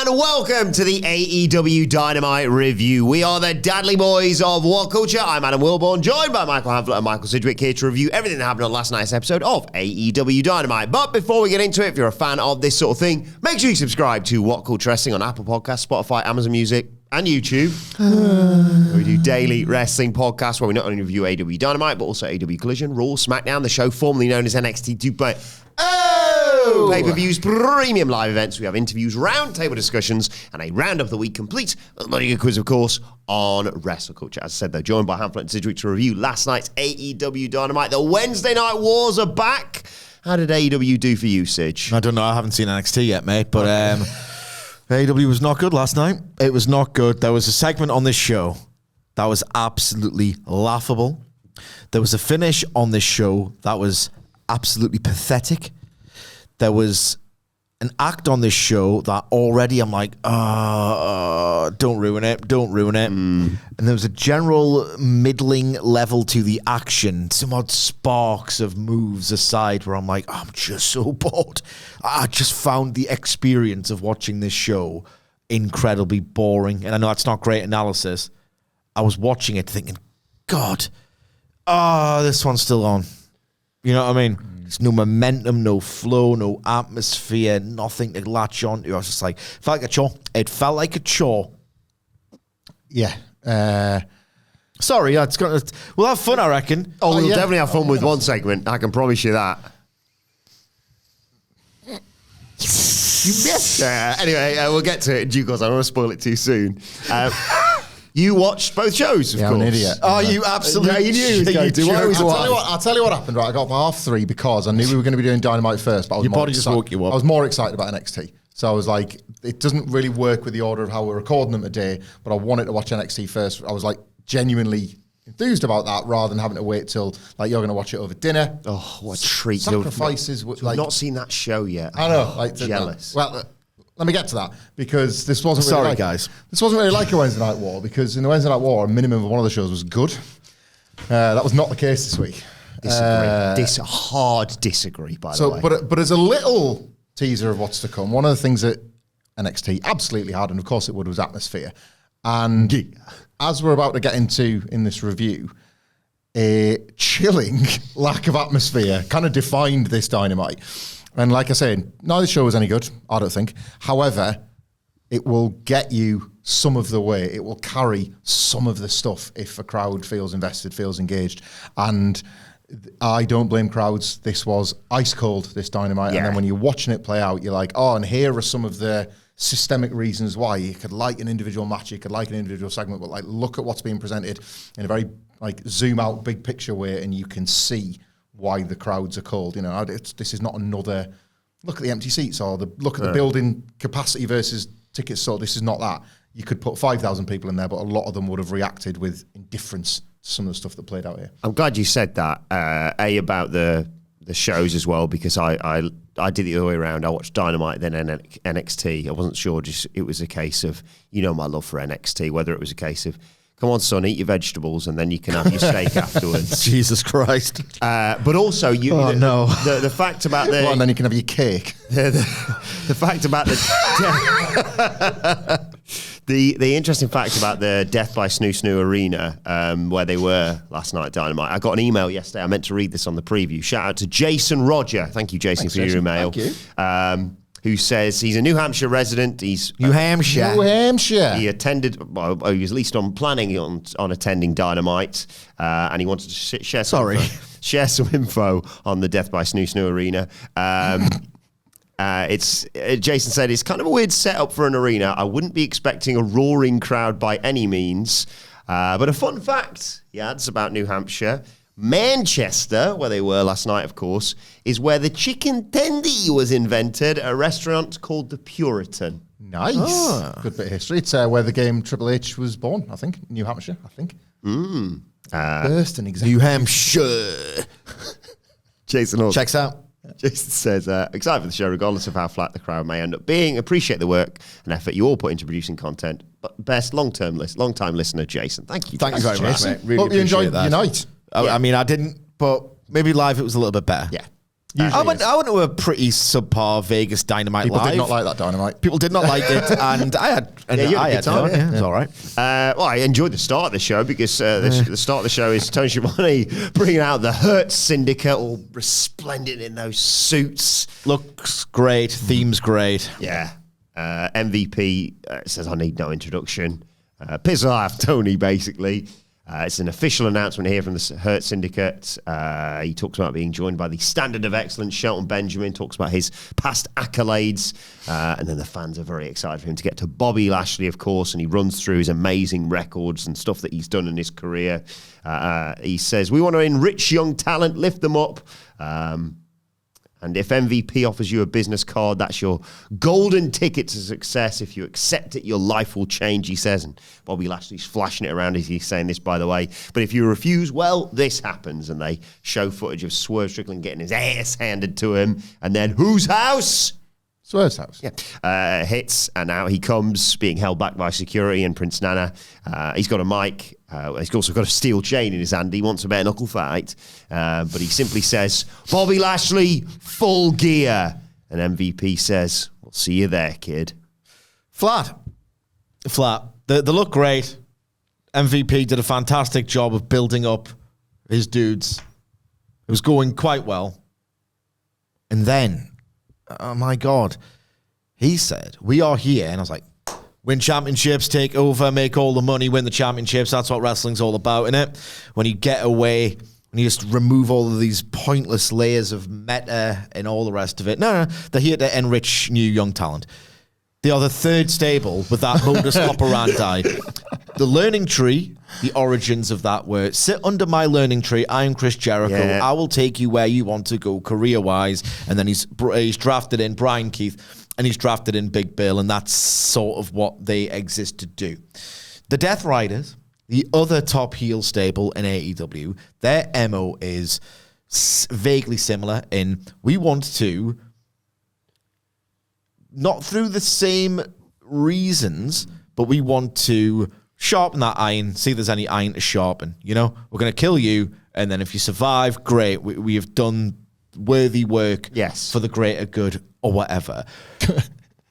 and welcome to the AEW Dynamite review. We are the Dadley Boyz of WhatCulture. I'm Adam Wilborn, joined by Michael Hamflett and Michael Sidgwick here to review everything that happened on last night's episode of AEW Dynamite. But before we get into it, if you're a fan of this sort of thing, make sure you subscribe to WhatCulture Wrestling on Apple Podcasts, Spotify, Amazon Music, and YouTube. We do daily wrestling podcasts where we not only review AEW Dynamite, but also AEW Collision, Raw, SmackDown, the show formerly known as NXT 2.0. Pay-per-views, premium live events. We have interviews, roundtable discussions, and a round of the week complete with a bloody good quiz, of course, on WrestleCulture. As I said, though, joined by Hamflett and Sidgwick to review last night's AEW Dynamite. The Wednesday Night Wars are back. How did AEW do for you, Sidge? I don't know. I haven't seen NXT yet, mate, but AEW was not good last night. It was not good. There was a segment on this show that was absolutely laughable. There was a finish on this show that was absolutely pathetic. There was an act on this show that already I'm like, don't ruin it, don't ruin it. And there was a general middling level to the action, some odd sparks of moves aside where I'm like, I'm just so bored. I just found the experience of watching this show incredibly boring. And I know that's not great analysis. I was watching it thinking, God, this one's still on. You know what I mean? There's no momentum, no flow, no atmosphere, nothing to latch on to. I was just like, felt like a chore. It felt like a chore. Yeah. Sorry, we'll have fun, I reckon. We'll definitely have fun with one segment. I can promise you that. You missed. Anyway, we'll get to it in due course. I don't want to spoil it too soon. You watched both shows, of course. I'm an idiot. Oh, you absolutely you knew. I'll tell you what happened, right? I got my half 3 because I knew we were going to be doing Dynamite first, but I was Your body just woke you up. I was more excited about NXT. So I was like, it doesn't really work with the order of how we're recording them today, but I wanted to watch NXT first. I was like genuinely enthused about that rather than having to wait till like you're going to watch it over dinner. Oh, what a treat. Sacrifices. I've not seen that show yet. I know. Like, jealous. Well, let me get to that because this wasn't really Sorry, like, guys. This wasn't really like a Wednesday Night War because in the Wednesday Night War, a minimum of one of the shows was good. That was not the case this week. Disagree. Hard disagree, by the way. But as a little teaser of what's to come, one of the things that NXT absolutely had, and of course it would, was atmosphere. And as we're about to get into in this review, a chilling lack of atmosphere kind of defined this Dynamite. And like I said, neither show was any good, I don't think. However, it will get you some of the way. It will carry some of the stuff if a crowd feels invested, feels engaged. And I don't blame crowds. This was ice cold, this Dynamite. Yeah. And then when you're watching it play out, you're like, and here are some of the systemic reasons why you could like an individual match, you could like an individual segment, but like look at what's being presented in a very like zoom out big picture way, and you can see why the crowds are cold. You know, this is not another look at the empty seats or look at the building capacity versus tickets sold. This is not that. You could put 5,000 people in there, but a lot of them would have reacted with indifference to some of the stuff that played out here. I'm glad you said that, about the shows as well, because I did it the other way around. I watched Dynamite, then NXT. I wasn't sure, just it was a case of, my love for NXT, whether it was a case of, come on, son, eat your vegetables, and then you can have your steak afterwards. Jesus Christ. But also, the fact about the... Well, and then you can have your cake. The fact about the interesting fact about the Death by Snoo Snoo Arena, where they were last night at Dynamite. I got an email yesterday. I meant to read this on the preview. Shout out to Jason Roger. Thank you, Jason, for your email. Thank you. Who says he's a New Hampshire resident. He's New Hampshire. He attended. Well, he was at least planning on attending Dynamite, and he wanted to share some info on the Death by Snoo Snoo Arena. Jason said it's kind of a weird setup for an arena. I wouldn't be expecting a roaring crowd by any means, but a fun fact he adds about New Hampshire. Manchester, where they were last night, of course, is where the chicken tendy was invented, a restaurant called the Puritan. Nice. Good bit of history. It's where the game Triple H was born, I think. New Hampshire, I think. Bursting, exactly. New Hampshire. Jason Hall. Checks out. Jason says, excited for the show, regardless of how flat the crowd may end up being. Appreciate the work and effort you all put into producing content. But best long-time listener, Jason. Thank you. Thank you very much, mate. Really Hope you enjoyed that. your night. I mean, I didn't, but maybe live it was a little bit better. Yeah. I went to a pretty subpar Vegas Dynamite People live. did not like that Dynamite. People did not like it, and I had fun. Yeah, it was all right. Well, I enjoyed the start of the show because the start of the show is Tony Schiavone bringing out the Hurt Syndicate, all resplendent in those suits. Looks great. Theme's great. Yeah. MVP says, I need no introduction. Piss off, Tony, basically. It's an official announcement here from the Hurt Syndicate. He talks about being joined by the Standard of Excellence, Shelton Benjamin, talks about his past accolades. And then the fans are very excited for him to get to Bobby Lashley, of course, and he runs through his amazing records and stuff that he's done in his career. He says, we want to enrich young talent, lift them up. And if MVP offers you a business card, that's your golden ticket to success. If you accept it, your life will change, he says. And Bobby Lashley's flashing it around as he's saying this, by the way. But if you refuse, well, this happens. And they show footage of Swerve Strickland getting his ass handed to him. And then whose house? Swerve's house. Yeah. Hits, and now he comes, being held back by security and Prince Nana. He's got a mic. He's also got a steel chain in his hand. He wants a bare knuckle fight. But he simply says, Bobby Lashley, full gear. And MVP says, we'll see you there, kid. Flat. They look great. MVP did a fantastic job of building up his dudes. It was going quite well. And then, oh my God, he said, we are here. And I was like, win championships, take over, make all the money, win the championships. That's what wrestling's all about, innit? When you get away, when you just remove all of these pointless layers of meta and all the rest of it. No, they're here to enrich new young talent. They are the third stable with that modus operandi. The learning tree, the origins of that were, sit under my learning tree. I am Chris Jericho. Yeah. I will take you where you want to go career-wise. And then he's drafted in Brian Keith. And he's drafted in Big Bill, and that's sort of what they exist to do. The Death Riders, the other top heel stable in AEW, their MO is vaguely similar in we want to, not through the same reasons, but we want to sharpen that iron, see if there's any iron to sharpen. You know, we're going to kill you, and then if you survive, great. We have done worthy work for the greater good or whatever.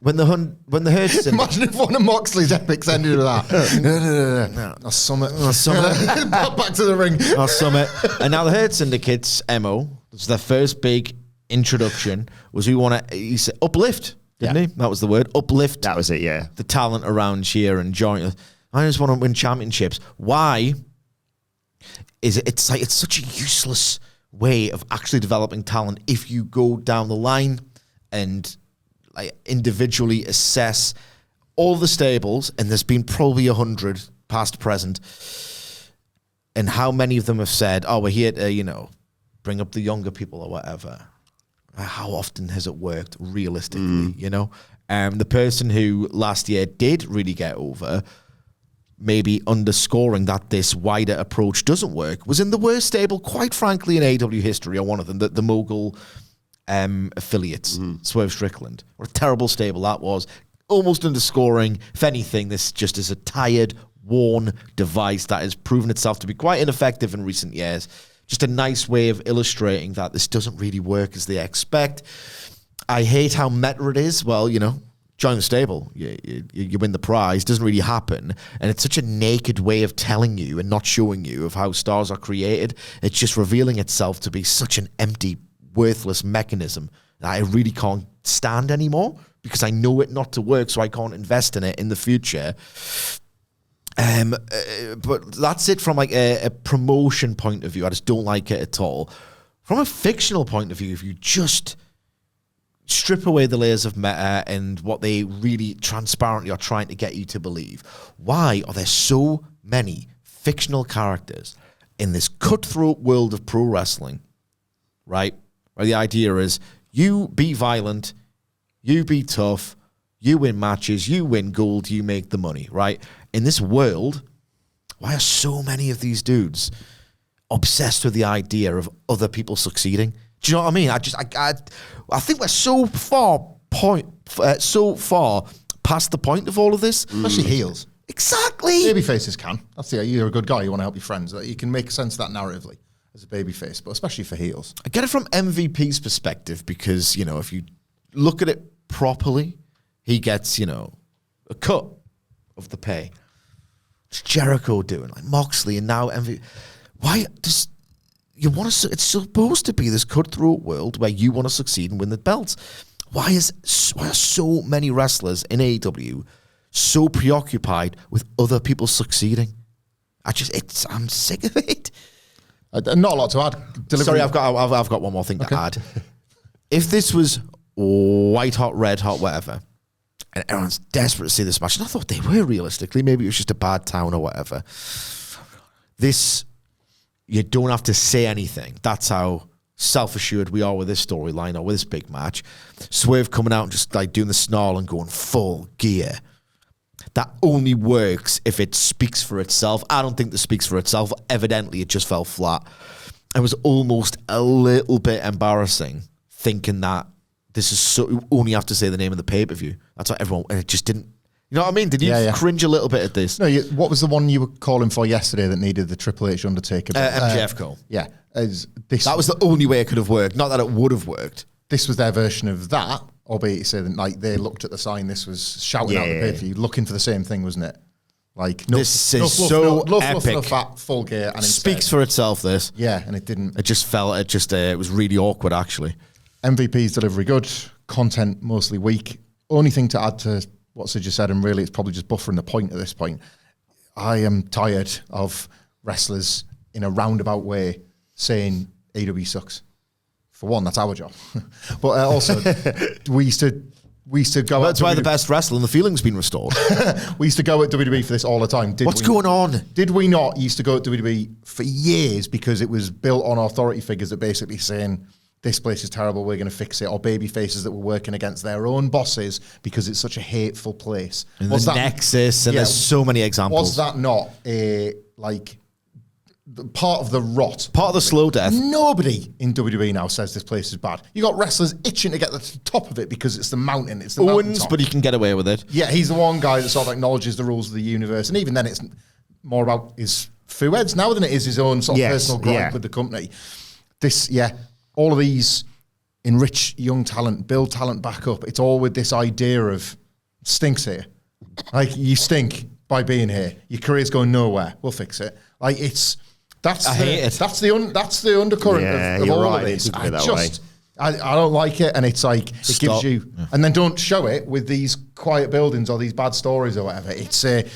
When the Hurt Syndicate... Imagine if one of Moxley's epics ended with that. No. I'll summit. Back to the ring. I'll summit. And now the Hurt Syndicate's MO, was their first big introduction, was he said uplift, didn't he? That was the word. Uplift. That was it, yeah. The talent around here and join. I just want to win championships. Why is it? It's like it's such a useless way of actually developing talent if you go down the line and like individually assess all the stables, and there's been probably 100 past present, and how many of them have said, oh, we're here to, bring up the younger people or whatever. How often has it worked realistically, the person who last year did really get over, maybe underscoring that this wider approach doesn't work, was in the worst stable, quite frankly, in AEW history, or one of them, the Mogul affiliates, Swerve Strickland. What a terrible stable that was. Almost underscoring, if anything, this just is a tired, worn device that has proven itself to be quite ineffective in recent years. Just a nice way of illustrating that this doesn't really work as they expect. I hate how meta it is. Well, join the stable, you win the prize. Doesn't really happen, and it's such a naked way of telling you and not showing you of how stars are created. It's just revealing itself to be such an empty, worthless mechanism that I really can't stand anymore because I know it not to work, so I can't invest in it in the future. But that's it from like a promotion point of view. I just don't like it at all. From a fictional point of view, if you just strip away the layers of meta and what they really transparently are trying to get you to believe, why are there so many fictional characters in this cutthroat world of pro wrestling, right? Where the idea is you be violent, you be tough, you win matches, you win gold, you make the money, right? In this world, why are so many of these dudes obsessed with the idea of other people succeeding? Do you know what I mean? I think we're so far past the point of all of this. Especially heels. Exactly. Baby faces can. That's the you're a good guy. You want to help your friends. You can make sense of that narratively. as a babyface, but especially for heels. I get it from MVP's perspective because, if you look at it properly, he gets, a cut of the pay. It's Jericho doing, like Moxley, and now MVP. Why does you want to? It's supposed to be this cutthroat world where you want to succeed and win the belts. Why are so many wrestlers in AEW so preoccupied with other people succeeding? I'm sick of it. Not a lot to add. Sorry, I've got one more thing to add. If this was white hot, red hot, whatever, and everyone's desperate to see this match, and I thought they were realistically, maybe it was just a bad town or whatever. This, you don't have to say anything. That's how self-assured we are with this storyline or with this big match. Swerve coming out and just like doing the snarl and going full gear. That only works if it speaks for itself. I don't think this speaks for itself. Evidently, it just fell flat. It was almost a little bit embarrassing thinking that this is so. You only have to say the name of the pay-per-view. That's what everyone. And it just didn't. You know what I mean? Did you cringe a little bit at this? No. What was the one you were calling for yesterday that needed the Triple H Undertaker? MJF call. Yeah. That was the only way it could have worked. Not that it would have worked. This was their version of that. Albeit saying like they looked at the sign, this was shouting out the pay-per-view, looking for the same thing, wasn't it? Like this is so epic. Fat, full gear, and speaks for itself. This, and it didn't. It just felt. It was really awkward, actually. MVP's delivery good, content mostly weak. Only thing to add to what Sid just said, and really it's probably just buffering the point at this point. I am tired of wrestlers in a roundabout way saying AW sucks. For one, that's our job. But also, we used to go. That's why the best wrestler and the feeling's been restored. We used to go at WWE for this all the time. What's going on? Did we not used to go at WWE for years because it was built on authority figures that basically saying this place is terrible, we're going to fix it, or baby faces that were working against their own bosses because it's such a hateful place. And the Nexus, and there's so many examples. Was that not part of the rot? Part of the slow death. Nobody in WWE now says this place is bad. You got wrestlers itching to get to the top of it because it's the mountain. It's the Owens, but he can get away with it. Yeah, he's the one guy that sort of acknowledges the rules of the universe, and even then, it's more about his fooheads now than it is his own sort of personal gripe with the company. All of these enrich young talent, build talent back up. It's all with this idea of stinks here. Like, you stink by being here. Your career's going nowhere. We'll fix it. Like, I hate it. That's the undercurrent of all of this. I don't like it, and it's like it gives you, and then don't show it with these quiet buildings or these bad stories or whatever. It's a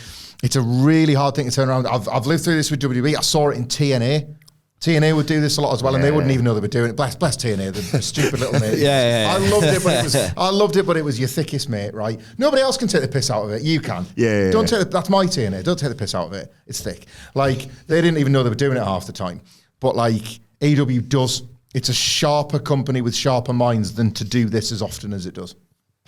really hard thing to turn around. I've lived through this with WWE. I saw it in TNA. TNA would do this a lot as well, and they wouldn't even know they were doing it. Bless TNA, the stupid little mate. I loved it, but it was your thickest mate, right? Nobody else can take the piss out of it. You can. That's my TNA. Don't take the piss out of it. It's thick. Like, they didn't even know they were doing it half the time. But like, AEW does. It's a sharper company with sharper minds than to do this as often as it does.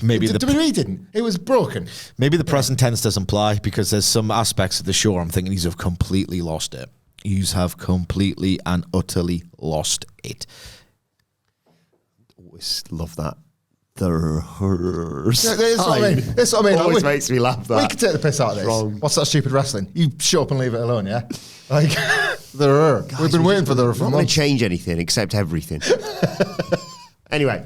Maybe the WWE didn't. It was broken. Maybe the present tense doesn't apply because there's some aspects of the show I'm thinking he's have completely lost it. Yous have completely and utterly lost it. Always love that. That's what I mean. Always makes me laugh. That we can take the piss out of this. Wrong. What's that stupid wrestling? You shut up and leave it alone, yeah? Like, we've been waiting for the. I'm not going to change anything except everything. Anyway.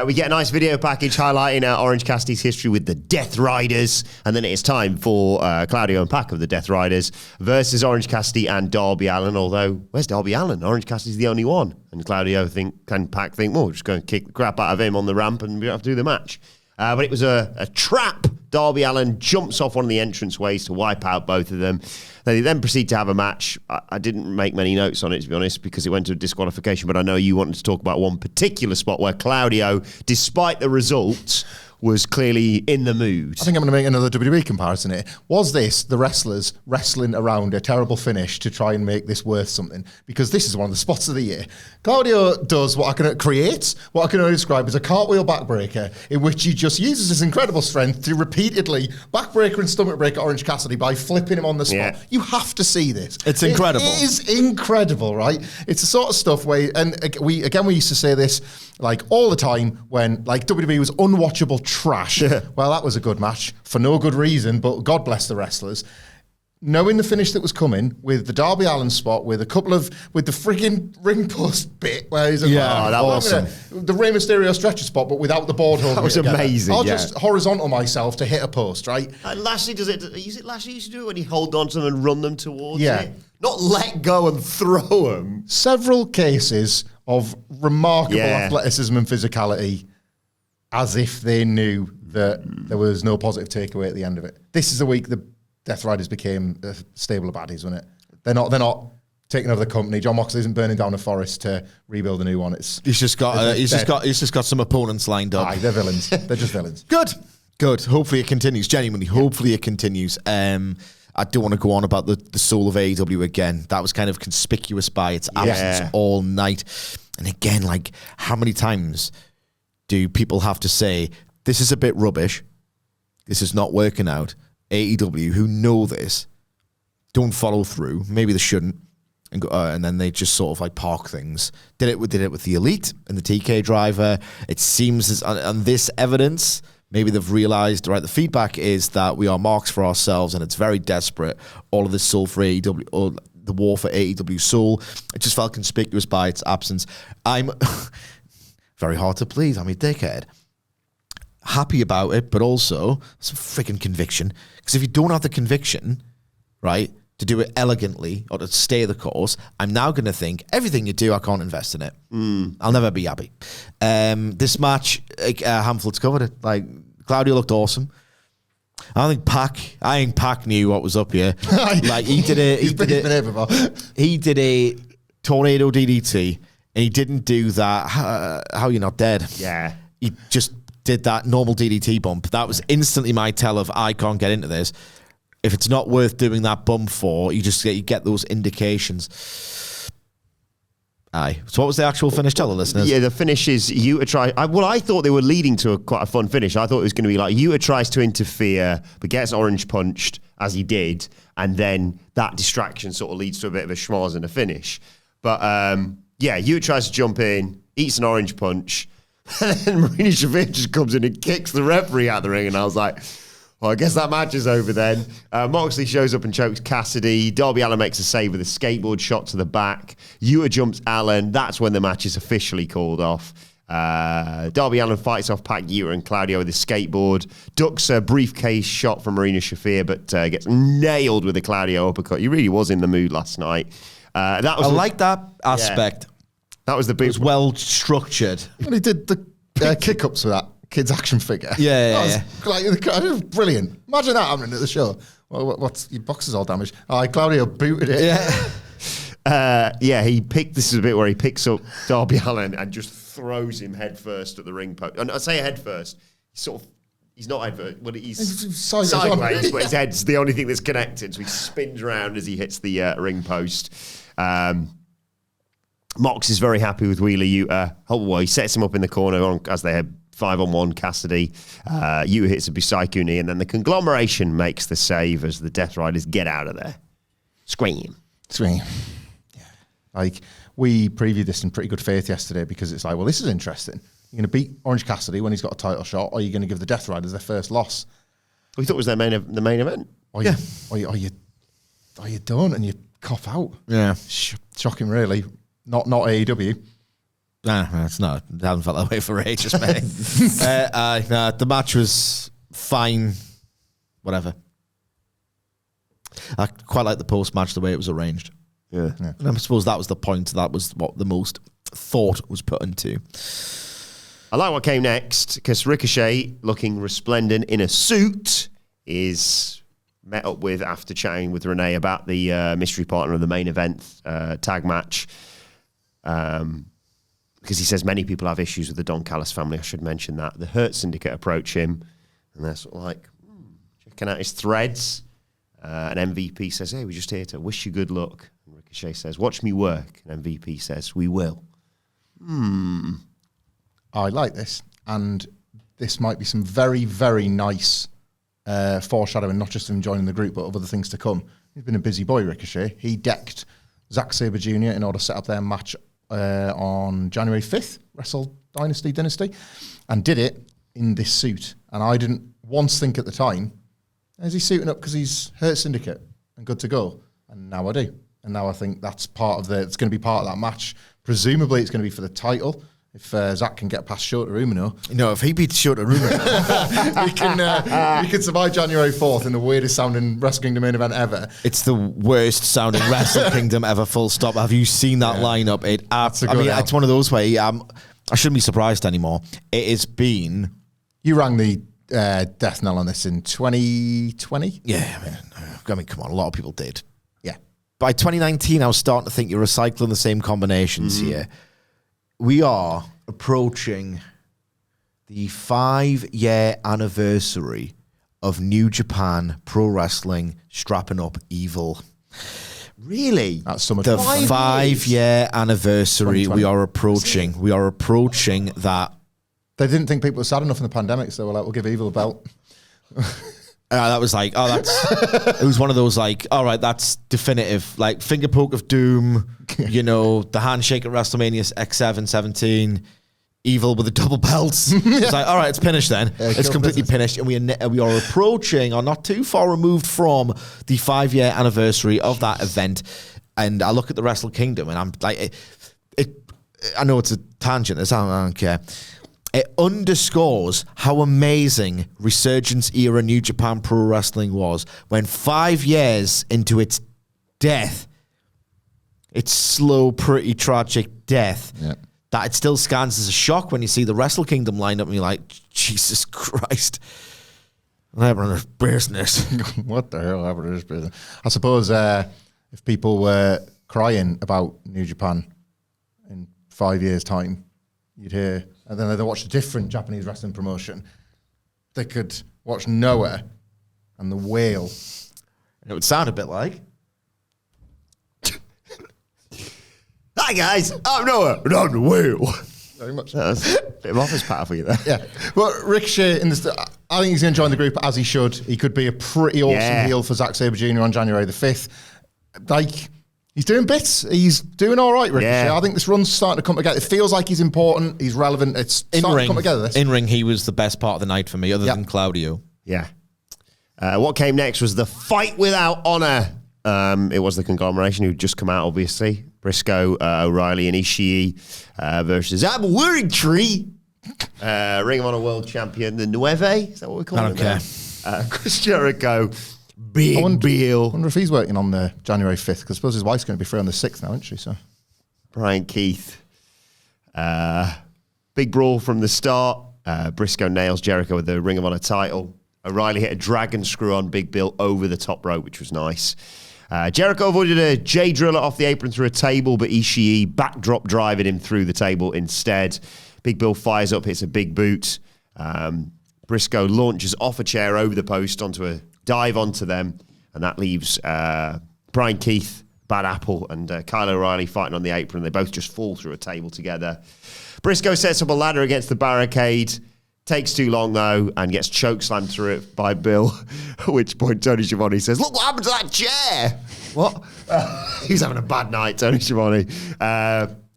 We get a nice video package highlighting Orange Cassidy's history with the Death Riders, and then it's time for Claudio and Pac of the Death Riders versus Orange Cassidy and Darby Allin. Although, where's Darby Allin? Orange Cassidy's the only one, and Claudio and Pac think, well, we're just going to kick the crap out of him on the ramp, and we don't have to do the match. But it was a trap. Darby Allin jumps off one of the entranceways to wipe out both of them. They then proceed to have a match. I didn't make many notes on it, to be honest, because it went to a disqualification, but I know you wanted to talk about one particular spot where Claudio, despite the results, was clearly in the mood. I think I'm going to make another WWE comparison here. Was this the wrestlers wrestling around a terrible finish to try and make this worth something? Because this is one of the spots of the year. Claudio does what I can only describe as a cartwheel backbreaker, in which he just uses his incredible strength to repeatedly backbreaker and stomach break Orange Cassidy by flipping him on the spot. Yeah. You have to see this. It's incredible. It is incredible, right? It's the sort of stuff where, and we used to say this like all the time when like WWE was unwatchable trash. Well, that was a good match for no good reason, but God bless the wrestlers. knowing the finish that was coming, with the Darby Allin spot, with the frigging ring post bit where he's like, that was awesome. The Rey Mysterio stretcher spot, but without the board holding. That was amazing. I'll just horizontal myself to hit a post, right? Lashley does it. Is it Lashley used to do it when he hold on to them and run them towards it? Not let go and throw them. Several cases of remarkable athleticism and physicality, as if they knew that there was no positive takeaway at the end of it. This is the week the Death Riders became a stable of baddies, wasn't it? They're not taking over the company. John Moxley isn't burning down a forest to rebuild a new one. He's just got some opponents lined up. Aye, they're villains. They're just villains. Good. Hopefully it continues. Genuinely, hopefully it continues. I don't want to go on about the soul of AEW again. That was kind of conspicuous by its absence all night. And again, like, how many times do people have to say, this is a bit rubbish, this is not working out? AEW, who know this, don't follow through. Maybe they shouldn't, and go, and then they just sort of like park things. Did it with the Elite and the TK driver. It seems on this evidence, maybe they've realized, right, the feedback is that we are marks for ourselves, and it's very desperate. All of this soul for AEW, or the war for AEW soul, it just felt conspicuous by its absence. I'm very hard to please. I'm a dickhead. Happy about it, but also some freaking conviction. Because if you don't have the conviction, right, to do it elegantly or to stay the course, I'm now going to think everything you do, I can't invest in it. I'll never be happy. This match, Hamflet's covered it. Like, Claudio looked awesome. I think Pac knew what was up here. Like, he did a tornado DDT, and he didn't do that. How you're not dead? Yeah, he just did that normal DDT bump. That was instantly my tell of I can't get into this. If it's not worth doing that bump for, you get those indications. Aye. So what was the actual finish? Tell the listeners. Yeah, the finish is Yuta try. I thought they were leading to quite a fun finish. I thought it was going to be like Yuta tries to interfere, but gets orange punched as he did, and then that distraction sort of leads to a bit of a schmoz and a finish. But Yuta tries to jump in, eats an orange punch, and then Marina Shafir just comes in and kicks the referee out the ring, and I was like, well, I guess that match is over then. Moxley shows up and chokes Cassidy. Darby Allin makes a save with a skateboard shot to the back. Yuta jumps Allin. That's when the match is officially called off. Darby Allin fights off Pac, Yuta, and Claudio with a skateboard. Ducks a briefcase shot from Marina Shafir, but gets nailed with a Claudio uppercut. He really was in the mood last night. I like that aspect. Yeah. That was the big. It was well structured. When he did the kick-ups with that kid's action figure. Yeah. That was brilliant. Imagine that happening at the show. Well, what's your box is all damaged? Claudio booted it. Yeah. This is a bit where he picks up Darby Allin and just throws him head first at the ring post. And I say head first. He's not head first. Well, he's sideways, but his head's the only thing that's connected. So he spins around as he hits the ring post. Mox is very happy with Wheeler Yuta. He sets him up in the corner as they have 5-on-1 Cassidy. Yuta hits a Bisaiku knee, and then the conglomeration makes the save as the Death Riders get out of there. Scream. Yeah. Like, we previewed this in pretty good faith yesterday because it's like, well, this is interesting. You're going to beat Orange Cassidy when he's got a title shot, or are you going to give the Death Riders their first loss? We thought it was the main event. Or you don't, and you cough out. Yeah. Shocking, really. Not AEW. Nah, it's not. It hasn't felt that way for ages, mate. The match was fine. Whatever. I quite like the post-match, the way it was arranged. Yeah. And I suppose that was the point. That was what the most thought was put into. I like what came next, because Ricochet, looking resplendent in a suit, is met up with after chatting with Renee about the mystery partner of the main event tag match. Because he says many people have issues with the Don Callis family. I should mention that. The Hurt Syndicate approach him, and they're sort of like, checking out his threads. And MVP says, hey, we're just here to wish you good luck. And Ricochet says, watch me work. And MVP says, we will. I like this. And this might be some very, very nice foreshadowing, not just of him joining the group, but of other things to come. He's been a busy boy, Ricochet. He decked Zack Sabre Jr. in order to set up their match on January 5th, Wrestle Dynasty, and did it in this suit. And I didn't once think at the time, is he suiting up because he's Hurt Syndicate and good to go. And now I do. And now I think that's it's going to be part of that match. Presumably it's going to be for the title. If Zach can get past Shota Umino. If he beats Shota Umino. we can survive January 4th in the weirdest sounding Wrestle Kingdom main event ever. It's the worst sounding Wrestle Kingdom ever, full stop. Have you seen that lineup? It's one of those where I shouldn't be surprised anymore. It has been... You rang the death knell on this in 2020? Yeah, I mean, come on, a lot of people did. Yeah. By 2019, I was starting to think you're recycling the same combinations here. We are approaching the 5-year anniversary of New Japan Pro Wrestling strapping up Evil. Really? That's so much The fun. 5-year anniversary we are approaching. We are approaching that. They didn't think people were sad enough in the pandemic, so we're like, we'll give Evil a belt. That was like, it was one of those like, all right, that's definitive. Like finger poke of doom, the handshake at WrestleMania X7 17, Evil with the double belts. It's like, all right, it's finished then. It's completely finished, and we are approaching, or not too far removed from, the 5-year anniversary of that event. And I look at the Wrestle Kingdom, and I'm like, I know it's a tangent. I don't care. It underscores how amazing Resurgence era New Japan Pro Wrestling was when 5 years into its death, its slow, pretty tragic death, that it still scans as a shock when you see the Wrestle Kingdom lineup and you're like, Jesus Christ. What happened to this business? What the hell happened to this business? I suppose if people were crying about New Japan in 5 years' time, you'd hear... And then they'd watch a different Japanese wrestling promotion. They could watch Noah and The Whale. And it would sound a bit like... Hi guys, I'm Noah, and I'm The Whale. Very much. That's a bit of office power for you there. Yeah. But Ricochet, I think he's going to join the group as he should. He could be a pretty awesome heel for Zack Sabre Jr. on January the 5th. He's doing bits. He's doing all right, Ricochet. I think this run's starting to come together. It feels like he's important. He's relevant. It's starting to come together. In ring, he was the best part of the night for me, other than Claudio. Yeah. What came next was the Fight Without Honor. It was the conglomeration who'd just come out, obviously. Briscoe, O'Reilly, and Ishii versus Ab Tree. Ring of Honor World Champion, the Nueve. Is that what we call it? I don't care. Chris Jericho. Big Bill. I wonder if he's working on the January 5th, because I suppose his wife's going to be free on the 6th now, isn't she? So, Brian Keith. Big brawl from the start. Briscoe nails Jericho with the Ring of Honor title. O'Reilly hit a dragon screw on Big Bill over the top rope, which was nice. Jericho avoided a J Driller off the apron through a table, but Ishii backdrop driving him through the table instead. Big Bill fires up, hits a big boot. Briscoe launches off a chair over the post onto a dive onto them, and that leaves Brian Keith, Bad Apple, and Kyle O'Reilly fighting on the apron. They both just fall through a table together. Briscoe sets up a ladder against the barricade. Takes too long, though, and gets chokeslammed through it by Bill, at which point Tony Schiavone says, look what happened to that chair! What? He's having a bad night, Tony Schiavone.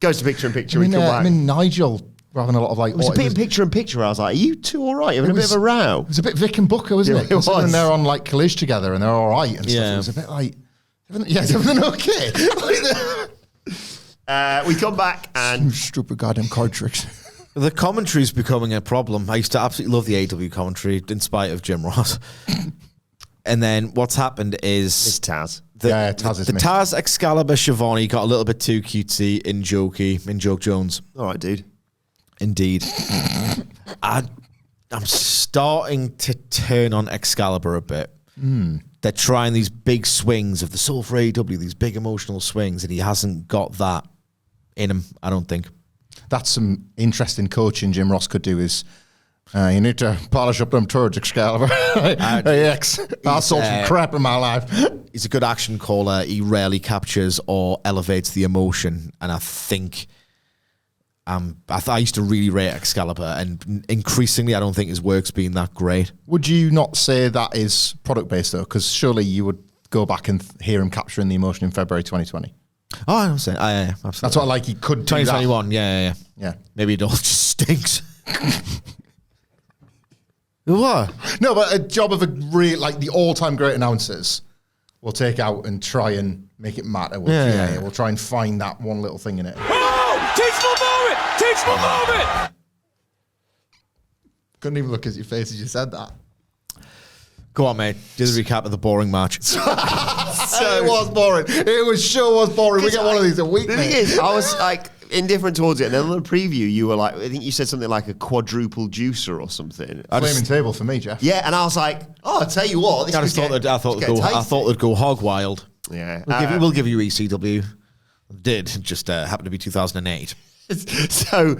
Goes to picture-in-picture. Nigel were having a lot of like... It was a bit picture-in-picture. I was like, are you two all right? You're having a bit of a row? It was a bit Vic and Booker, wasn't it? It was. And they're on like Collision together and they're all right and stuff. Yeah. It was a bit like... Is everything okay? We come back and... Stupid goddamn card tricks. The commentary is becoming a problem. I used to absolutely love the AEW commentary, in spite of Jim Ross. And then what's happened is... It's Taz. Taz is the missed. Taz, Excalibur, Schiavone got a little bit too cutesy in jokey, in Joke Jones. All right, dude. Indeed. I'm starting to turn on Excalibur a bit. They're trying these big swings of the soul for AEW, these big emotional swings, and he hasn't got that in him, I don't think. That's some interesting coaching Jim Ross could do is... you need to polish up them turds, Excalibur. Hey, X, I sold some crap in my life. He's a good action caller. He rarely captures or elevates the emotion. And I think... I used to really rate Excalibur, and increasingly I don't think his work's been that great. Would you not say that is product-based, though? Because surely you would go back and hear him capturing the emotion in February 2020. Oh, I'm saying, yeah, absolutely. That's what, like, he could do 2021, yeah. Yeah. Maybe it all just stinks. What? No, but a job of the all-time great announcers we'll take out and try and make it matter. We'll try and find that one little thing in it. Oh! Teachable moment! Couldn't even look at your face as you said that. Go on, mate. Do the recap of the boring match. It was boring. It sure was boring. We get one of these a week. The thing is, I was like indifferent towards it, and then on the preview, you were like, I think you said something like a quadruple juicer or something. Flaming table for me, Jeff. Yeah, and I was like, oh, I'll tell you what. I thought they'd go hog wild. Yeah, We'll give you ECW. Did just happened to be 2008. So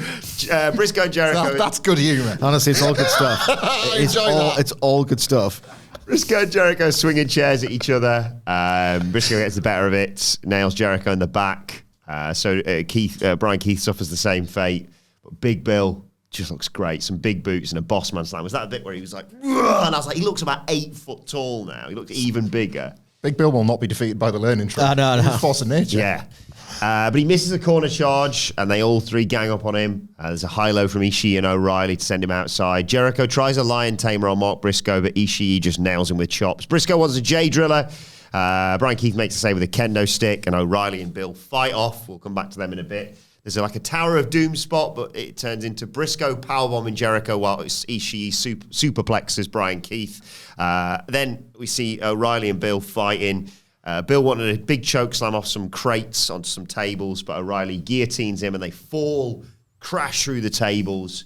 Briscoe and Jericho. That's good humour. Honestly, it's all good stuff. It's all good stuff. Briscoe and Jericho swinging chairs at each other. Briscoe gets the better of it, nails Jericho in the back. Brian Keith suffers the same fate. But Big Bill just looks great. Some big boots and a boss man slam. Was that a bit where he was like, and I was like, he looks about 8 foot tall now. He looks even bigger. Big Bill will not be defeated by the learning tree. No. It's force of nature. Yeah. But he misses a corner charge, and they all three gang up on him. There's a high-low from Ishii and O'Reilly to send him outside. Jericho tries a lion tamer on Mark Briscoe, but Ishii just nails him with chops. Briscoe wants a J-driller. Brian Keith makes a save with a kendo stick, and O'Reilly and Bill fight off. We'll come back to them in a bit. There's like a Tower of Doom spot, but it turns into Briscoe powerbombing Jericho while Ishii superplexes Brian Keith. Then we see O'Reilly and Bill fighting. Bill wanted a big choke slam off some crates onto some tables, but O'Reilly guillotines him and they fall, crash through the tables.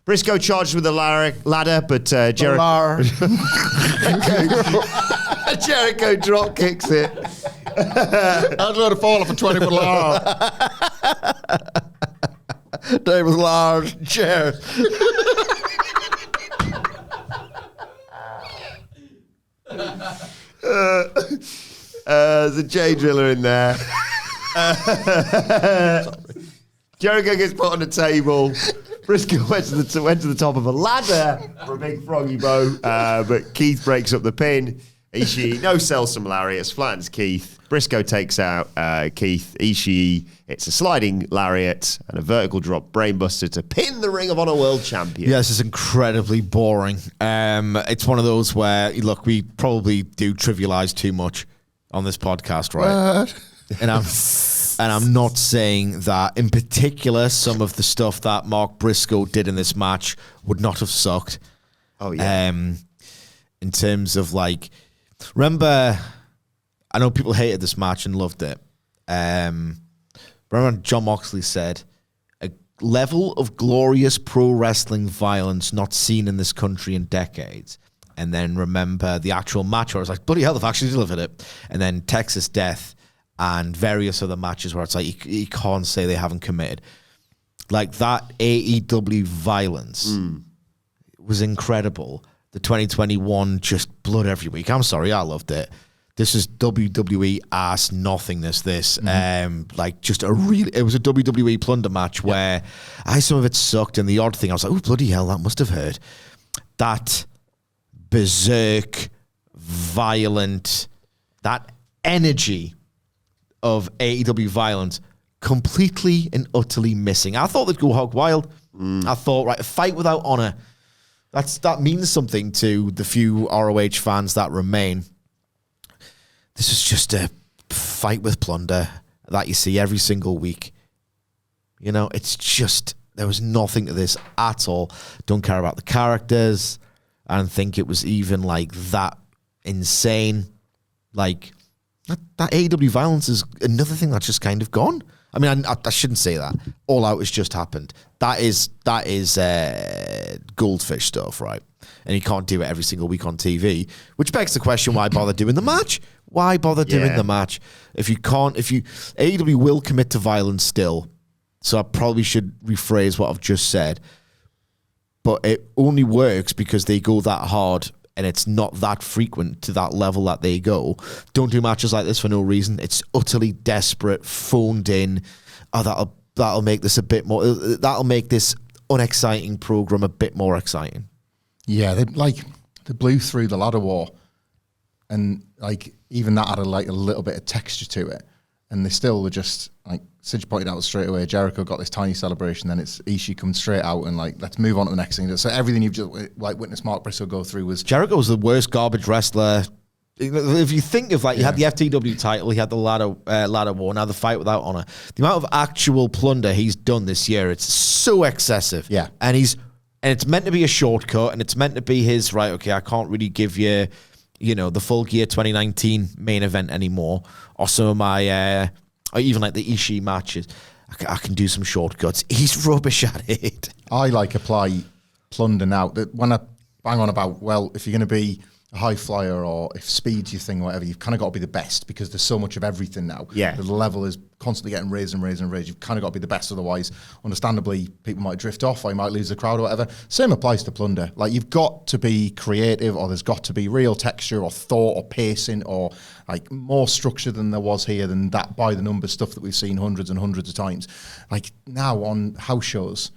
Briscoe charges with the ladder, but Jericho Jericho drop kicks it. I'd let it fall off a 20-foot ladder. Tables large, chair. There's a J-driller in there. Jericho gets put on a table. Briscoe went to the top of a ladder for a big froggy bow, but Keith breaks up the pin. Ishii no-sells some lariats, flattens Keith. Briscoe takes out Keith. Ishii, it's a sliding lariat and a vertical drop brainbuster to pin the Ring of Honor World Champion. Yeah, this is incredibly boring. It's one of those where, look, we probably do trivialize too much on this podcast, right? And I'm not saying that in particular some of the stuff that Mark Briscoe did in this match would not have sucked. Oh yeah. In terms of like, remember, I know people hated this match and loved it. Remember John Moxley said, a level of glorious pro wrestling violence not seen in this country in decades. And then remember the actual match where I was like, bloody hell, they've actually delivered it. And then Texas Death and various other matches where it's like, you can't say they haven't committed. Like that AEW violence was incredible. The 2021 just blood every week. I'm sorry, I loved it. This is WWE ass nothingness. This like just it was a WWE plunder match where some of it sucked, and the odd thing I was like, oh bloody hell, that must have hurt. That berserk, violent, that energy of AEW violence completely and utterly missing. I thought they'd go hog wild. I thought, right, a fight without honor. That means something to the few ROH fans that remain. This is just a fight with plunder that you see every single week. You know, it's just, there was nothing to this at all. Don't care about the characters. I don't think it was even like that insane. Like, that AEW violence is another thing that's just kind of gone. I mean, I shouldn't say that. All Out has just happened. That is goldfish stuff, right? And you can't do it every single week on TV, which begs the question, why bother doing the match? Why bother doing the match? AEW will commit to violence still, so I probably should rephrase what I've just said, but it only works because they go that hard and it's not that frequent to that level that they go. Don't do matches like this for no reason. It's utterly desperate, phoned in. Oh, that'll make this a bit more. That'll make this unexciting program a bit more exciting. Yeah, they blew through the ladder war, and like even that had a little bit of texture to it, and they still were just like Sidge pointed out straight away. Jericho got this tiny celebration, then it's Ishii comes straight out and like, let's move on to the next thing. So everything you've just like witnessed Mark Briscoe go through was Jericho was the worst garbage wrestler If you think of you had the FTW title, he had the ladder war, now the fight without honor. The amount of actual plunder he's done this year, it's so excessive. Yeah. And it's meant to be a shortcut, and it's meant to be his, right, okay, I can't really give you, the Full Gear 2019 main event anymore, or some of my, or even like the Ishii matches. I can do some shortcuts. He's rubbish at it. I apply plunder now. That when I bang on about, well, if you're going to be a high flyer or if speed's your thing or whatever, you've kind of got to be the best because there's so much of everything now. Yeah. The level is constantly getting raised and raised and raised. You've kind of got to be the best, otherwise, understandably, people might drift off or you might lose the crowd or whatever. Same applies to plunder. You've got to be creative, or there's got to be real texture or thought or pacing or more structure than there was here, than that by the numbers stuff that we've seen hundreds and hundreds of times. Now on house shows,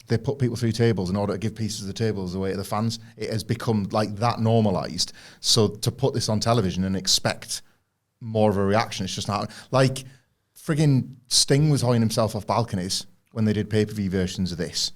they put people through tables in order to give pieces of the tables away to the fans. It has become that normalised. So to put this on television and expect more of a reaction, it's just not... Friggin' Sting was holding himself off balconies when they did pay-per-view versions of this.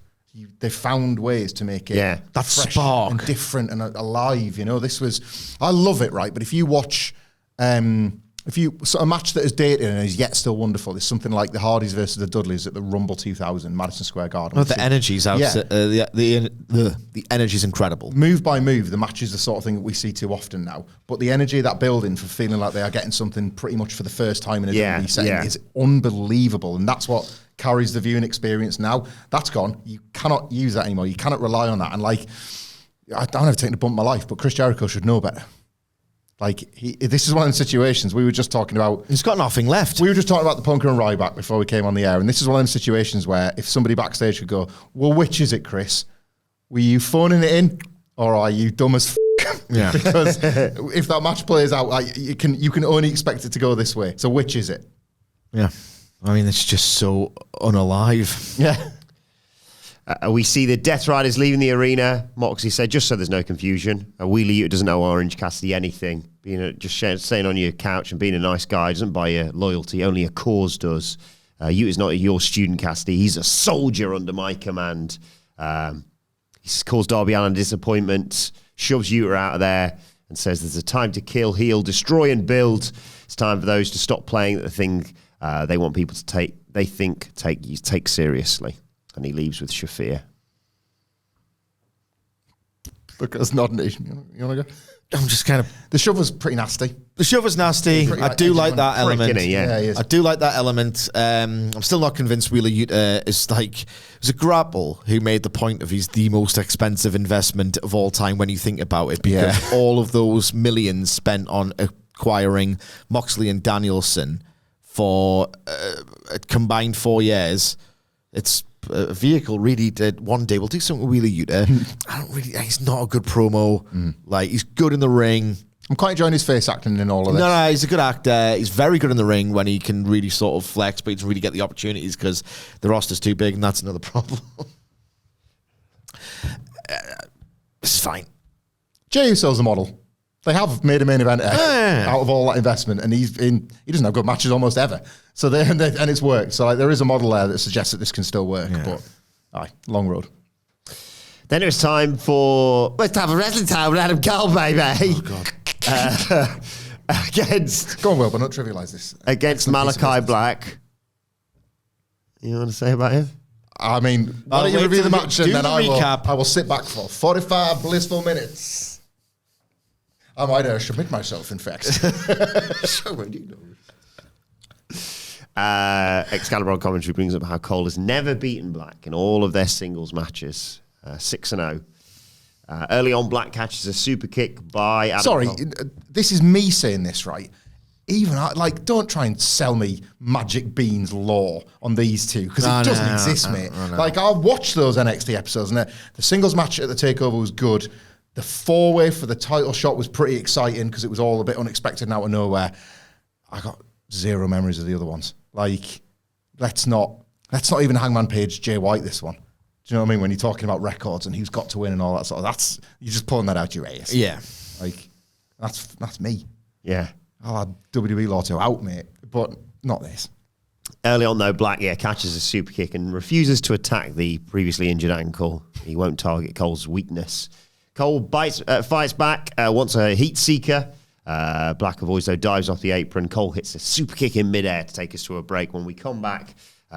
They found ways to make it that fresh spark and different and alive. This was... I love it, right? But if you watch... a match that is dated and is yet still wonderful is something like the Hardys versus the Dudleys at the Rumble 2000, Madison Square Garden. Oh, the energy's out. Yeah. The energy's incredible. Move by move, the match is the sort of thing that we see too often now. But the energy of that building for feeling like they are getting something pretty much for the first time in a WWE setting is unbelievable. And that's what carries the viewing experience now. That's gone. You cannot use that anymore. You cannot rely on that. And I've never taken a bump in my life, but Chris Jericho should know better. This is one of the situations we were just talking about. He's got nothing left. We were just talking about the Punker and Ryback before we came on the air, and this is one of them situations where if somebody backstage could go, well, which is it, Chris? Were you phoning it in, or are you dumb as f***? Yeah. Because if that match plays out, you can only expect it to go this way. So which is it? Yeah. I mean, it's just so unalive. Yeah. We see the Death Riders leaving the arena. Moxley said, just so there's no confusion, a Wheeler Yuta doesn't owe Orange Cassidy anything. Staying on your couch and being a nice guy doesn't buy you loyalty. Only a cause does. Yuta's not your student, Cassidy. He's a soldier under my command. He's caused Darby Allin disappointment, shoves Yuta out of there and says there's a time to kill, heal, destroy and build. It's time for those to stop playing the thing they want people to take seriously. And he leaves with Shafir. Look at us nodding. You want to go? I'm just kind of... The shove was pretty nasty. The shove was nasty. I do like that element. I do like that element. I'm still not convinced Wheeler Yuta is it was a grapple who made the point of he's the most expensive investment of all time when you think about it, because all of those millions spent on acquiring Moxley and Danielson for a combined 4 years. It's a vehicle really did one day. We'll do something with Wheeler Yuta. He's not a good promo. He's good in the ring. I'm quite enjoying his face acting in all of this. No, he's a good actor. He's very good in the ring when he can really sort of flex, but he doesn't really get the opportunities because the roster's too big, and that's another problem. This is fine. Jey Uso's the model. They have made a main event out of all that investment, and he doesn't have good matches almost ever. So and it's worked. So there is a model there that suggests that this can still work, but long road. Then it was time for let's have a wrestling time with Adam Cole, baby. Oh God. Against go on, Will, but not trivialize this. Against Malakai Black. You want to say about him? I mean, why don't you review the match and then I will sit back for 45 blissful minutes. I might submit myself, in fact. So when you know. Excalibur on commentary brings up how Cole has never beaten Black in all of their singles matches. 6-0. Early on, Black catches a super kick by Adam Cole. This is me saying this, right? Even don't try and sell me Magic Beans lore on these two, because it doesn't exist, mate. I watched those NXT episodes, and the singles match at the TakeOver was good. The 4-way for the title shot was pretty exciting because it was all a bit unexpected and out of nowhere. I got zero memories of the other ones. Let's not even Hangman Page Jay White this one. Do you know what I mean? When you're talking about records and who's got to win and all that sort of, you're just pulling that out your ass. Yeah. That's me. Yeah. I'll have WWE Lotto out, mate, but not this. Early on, though, Black catches a super kick and refuses to attack the previously injured ankle. He won't target Cole's weakness. Cole fights back, wants a heat seeker, Black avoids, though, dives off the apron. Cole hits a super kick in midair to take us to a break. When we come back,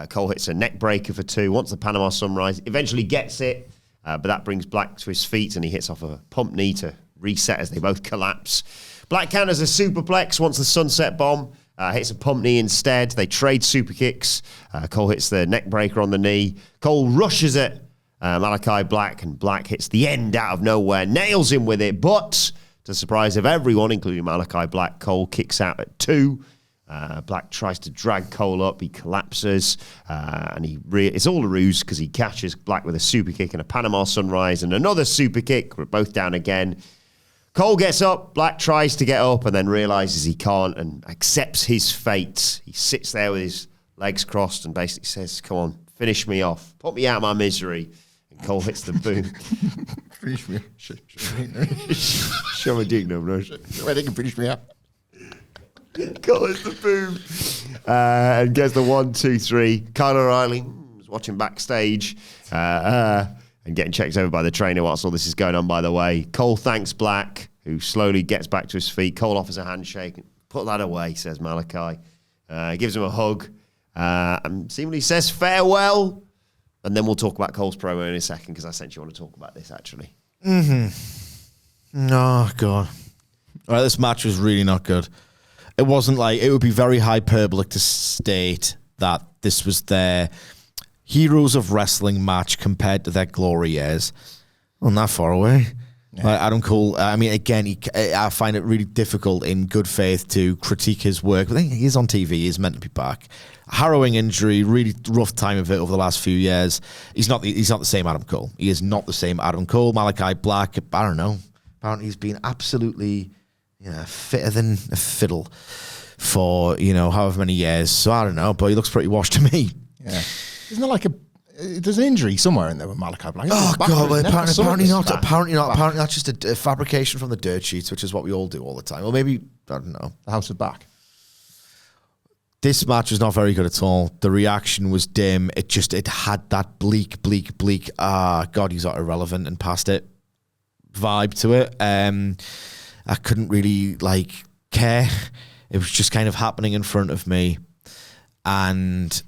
Cole hits a neck breaker for 2, wants the Panama Sunrise, eventually gets it, but that brings Black to his feet, and he hits off a pump knee to reset as they both collapse. Black counters a superplex, wants the Sunset Bomb, hits a pump knee instead. They trade super kicks. Cole hits the neck breaker on the knee. Cole rushes it. Malakai Black, and Black hits the end out of nowhere, nails him with it, but to the surprise of everyone, including Malakai Black, Cole kicks out at 2. Black tries to drag Cole up. He collapses, and it's all a ruse because he catches Black with a super kick and a Panama Sunrise and another super kick. We're both down again. Cole gets up. Black tries to get up and then realizes he can't and accepts his fate. He sits there with his legs crossed and basically says, "Come on, finish me off. Put me out of my misery." And Cole hits the boom. Finish me. Show my dick, no, bro. They can finish me up. Cole hits the boom. And gets the 1, 2, 3. Kyle O'Reilly was watching backstage and getting checked over by the trainer whilst all this is going on, by the way. Cole thanks Black, who slowly gets back to his feet. Cole offers a handshake. "Put that away," says Malakai. Gives him a hug and seemingly says farewell. And then we'll talk about Cole's promo in a second because I sense you want to talk about this, actually. Oh, God. All right, this match was really not good. It wasn't like, it would be very hyperbolic to state that this was their Heroes of Wrestling match compared to their glory years. Well, not far away. Yeah. Like Adam Cole, I mean, again, I find it really difficult in good faith to critique his work. But he is on TV. He's meant to be back. Harrowing injury, really rough time of it over the last few years. He's not the same Adam Cole. He is not the same Adam Cole. Malakai Black, I don't know. Apparently he's been absolutely fitter than a fiddle for, however many years. So I don't know, but he looks pretty washed to me. Yeah. Isn't there like there's an injury somewhere in there with Malakai Black? Oh, God, well, apparently not. Apparently that's just a fabrication from the dirt sheets, which is what we all do all the time. Or maybe, I don't know. The House of Back. This match was not very good at all. The reaction was dim. It had that bleak, God, he's not irrelevant and past it vibe to it. I couldn't really, care. It was just kind of happening in front of me. And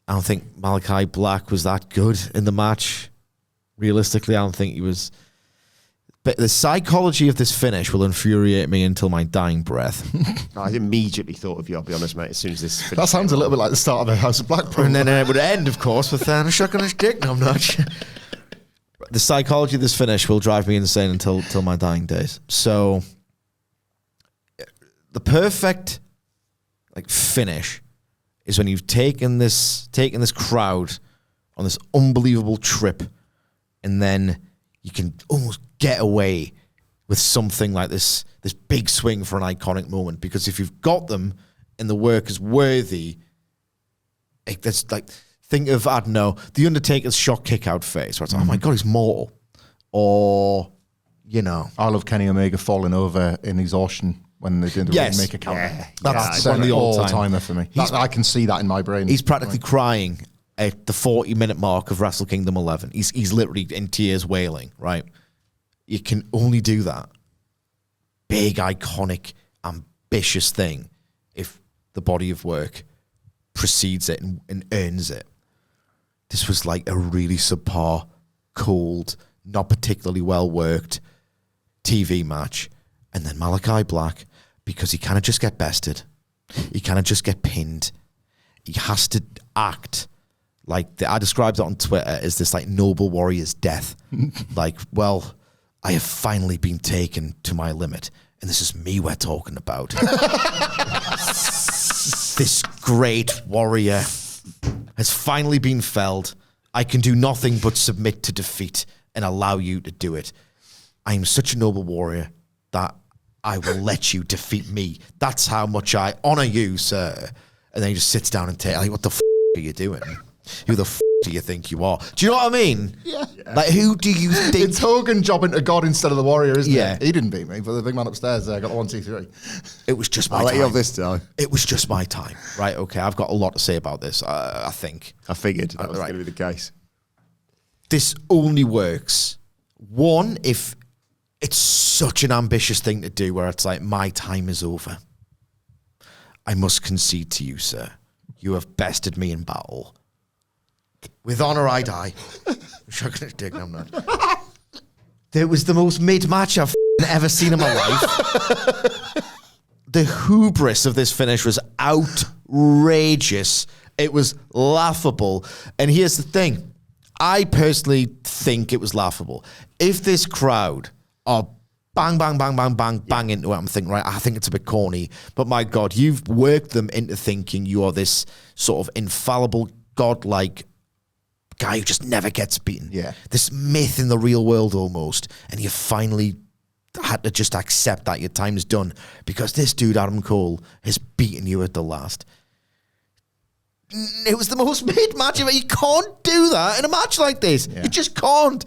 I don't think Malakai Black was that good in the match. Realistically, I don't think he was. But the psychology of this finish will infuriate me until my dying breath. I immediately thought of you, I'll be honest, mate, as soon as this finished. That sounds a little bit like the start of the House of Black program. And then it would end, of course, with a shotgun on his dick. No, I'm not. The psychology of this finish will drive me insane until my dying days. So, the perfect finish is when you've taken this crowd on this unbelievable trip, and then you can almost get away with something like this big swing for an iconic moment. Because if you've got them and the work is worthy, think of, I don't know, The Undertaker's shock kick out face, where it's oh my God, he's mortal. Or, I love Kenny Omega falling over in exhaustion when they're doing the Rainmaker counter. Yeah. That's one of the all-timer for me. I can see that in my brain. He's practically crying at the 40-minute mark of Wrestle Kingdom 11. He's literally in tears wailing, right? You can only do that. Big, iconic, ambitious thing if the body of work precedes it and earns it. This was like a really subpar, cold, not particularly well-worked TV match. And then Malakai Black, because he cannot just get bested. He cannot just get pinned. He has to act like, I described it on Twitter as this noble warrior's death. I have finally been taken to my limit. And this is me we're talking about. This great warrior has finally been felled. I can do nothing but submit to defeat and allow you to do it. I am such a noble warrior that I will let you defeat me. That's how much I honor you, sir. And then he just sits down and takes, what the f*** are you doing? Who the f*** do you think you are? Do you know what I mean? Yeah. Who do you think? It's Hogan jobbing to God instead of the Warrior, isn't it? He didn't beat me, but the big man upstairs got the 1, 2, 3. It was just my I'll time. let you off this time. It was just my time. Right, okay, I've got a lot to say about this, I think. I figured that was going to be the case. This only works, one, if it's such an ambitious thing to do where it's like, my time is over. I must concede to you, sir. You have bested me in battle. With honor I die. I'm not. It was the most mid-match I've ever seen in my life. The hubris of this finish was outrageous. It was laughable. And here's the thing. I personally think it was laughable. If this crowd are bang, bang, bang, bang, bang, bang into it, I'm thinking, right, I think it's a bit corny. But my God, you've worked them into thinking you are this sort of infallible, godlike guy who just never gets beaten. Yeah. This myth in the real world almost. And you finally had to just accept that your time is done because this dude, Adam Cole, has beaten you at the last. It was the most mid-match ever. You can't do that in a match like this. Yeah. You just can't.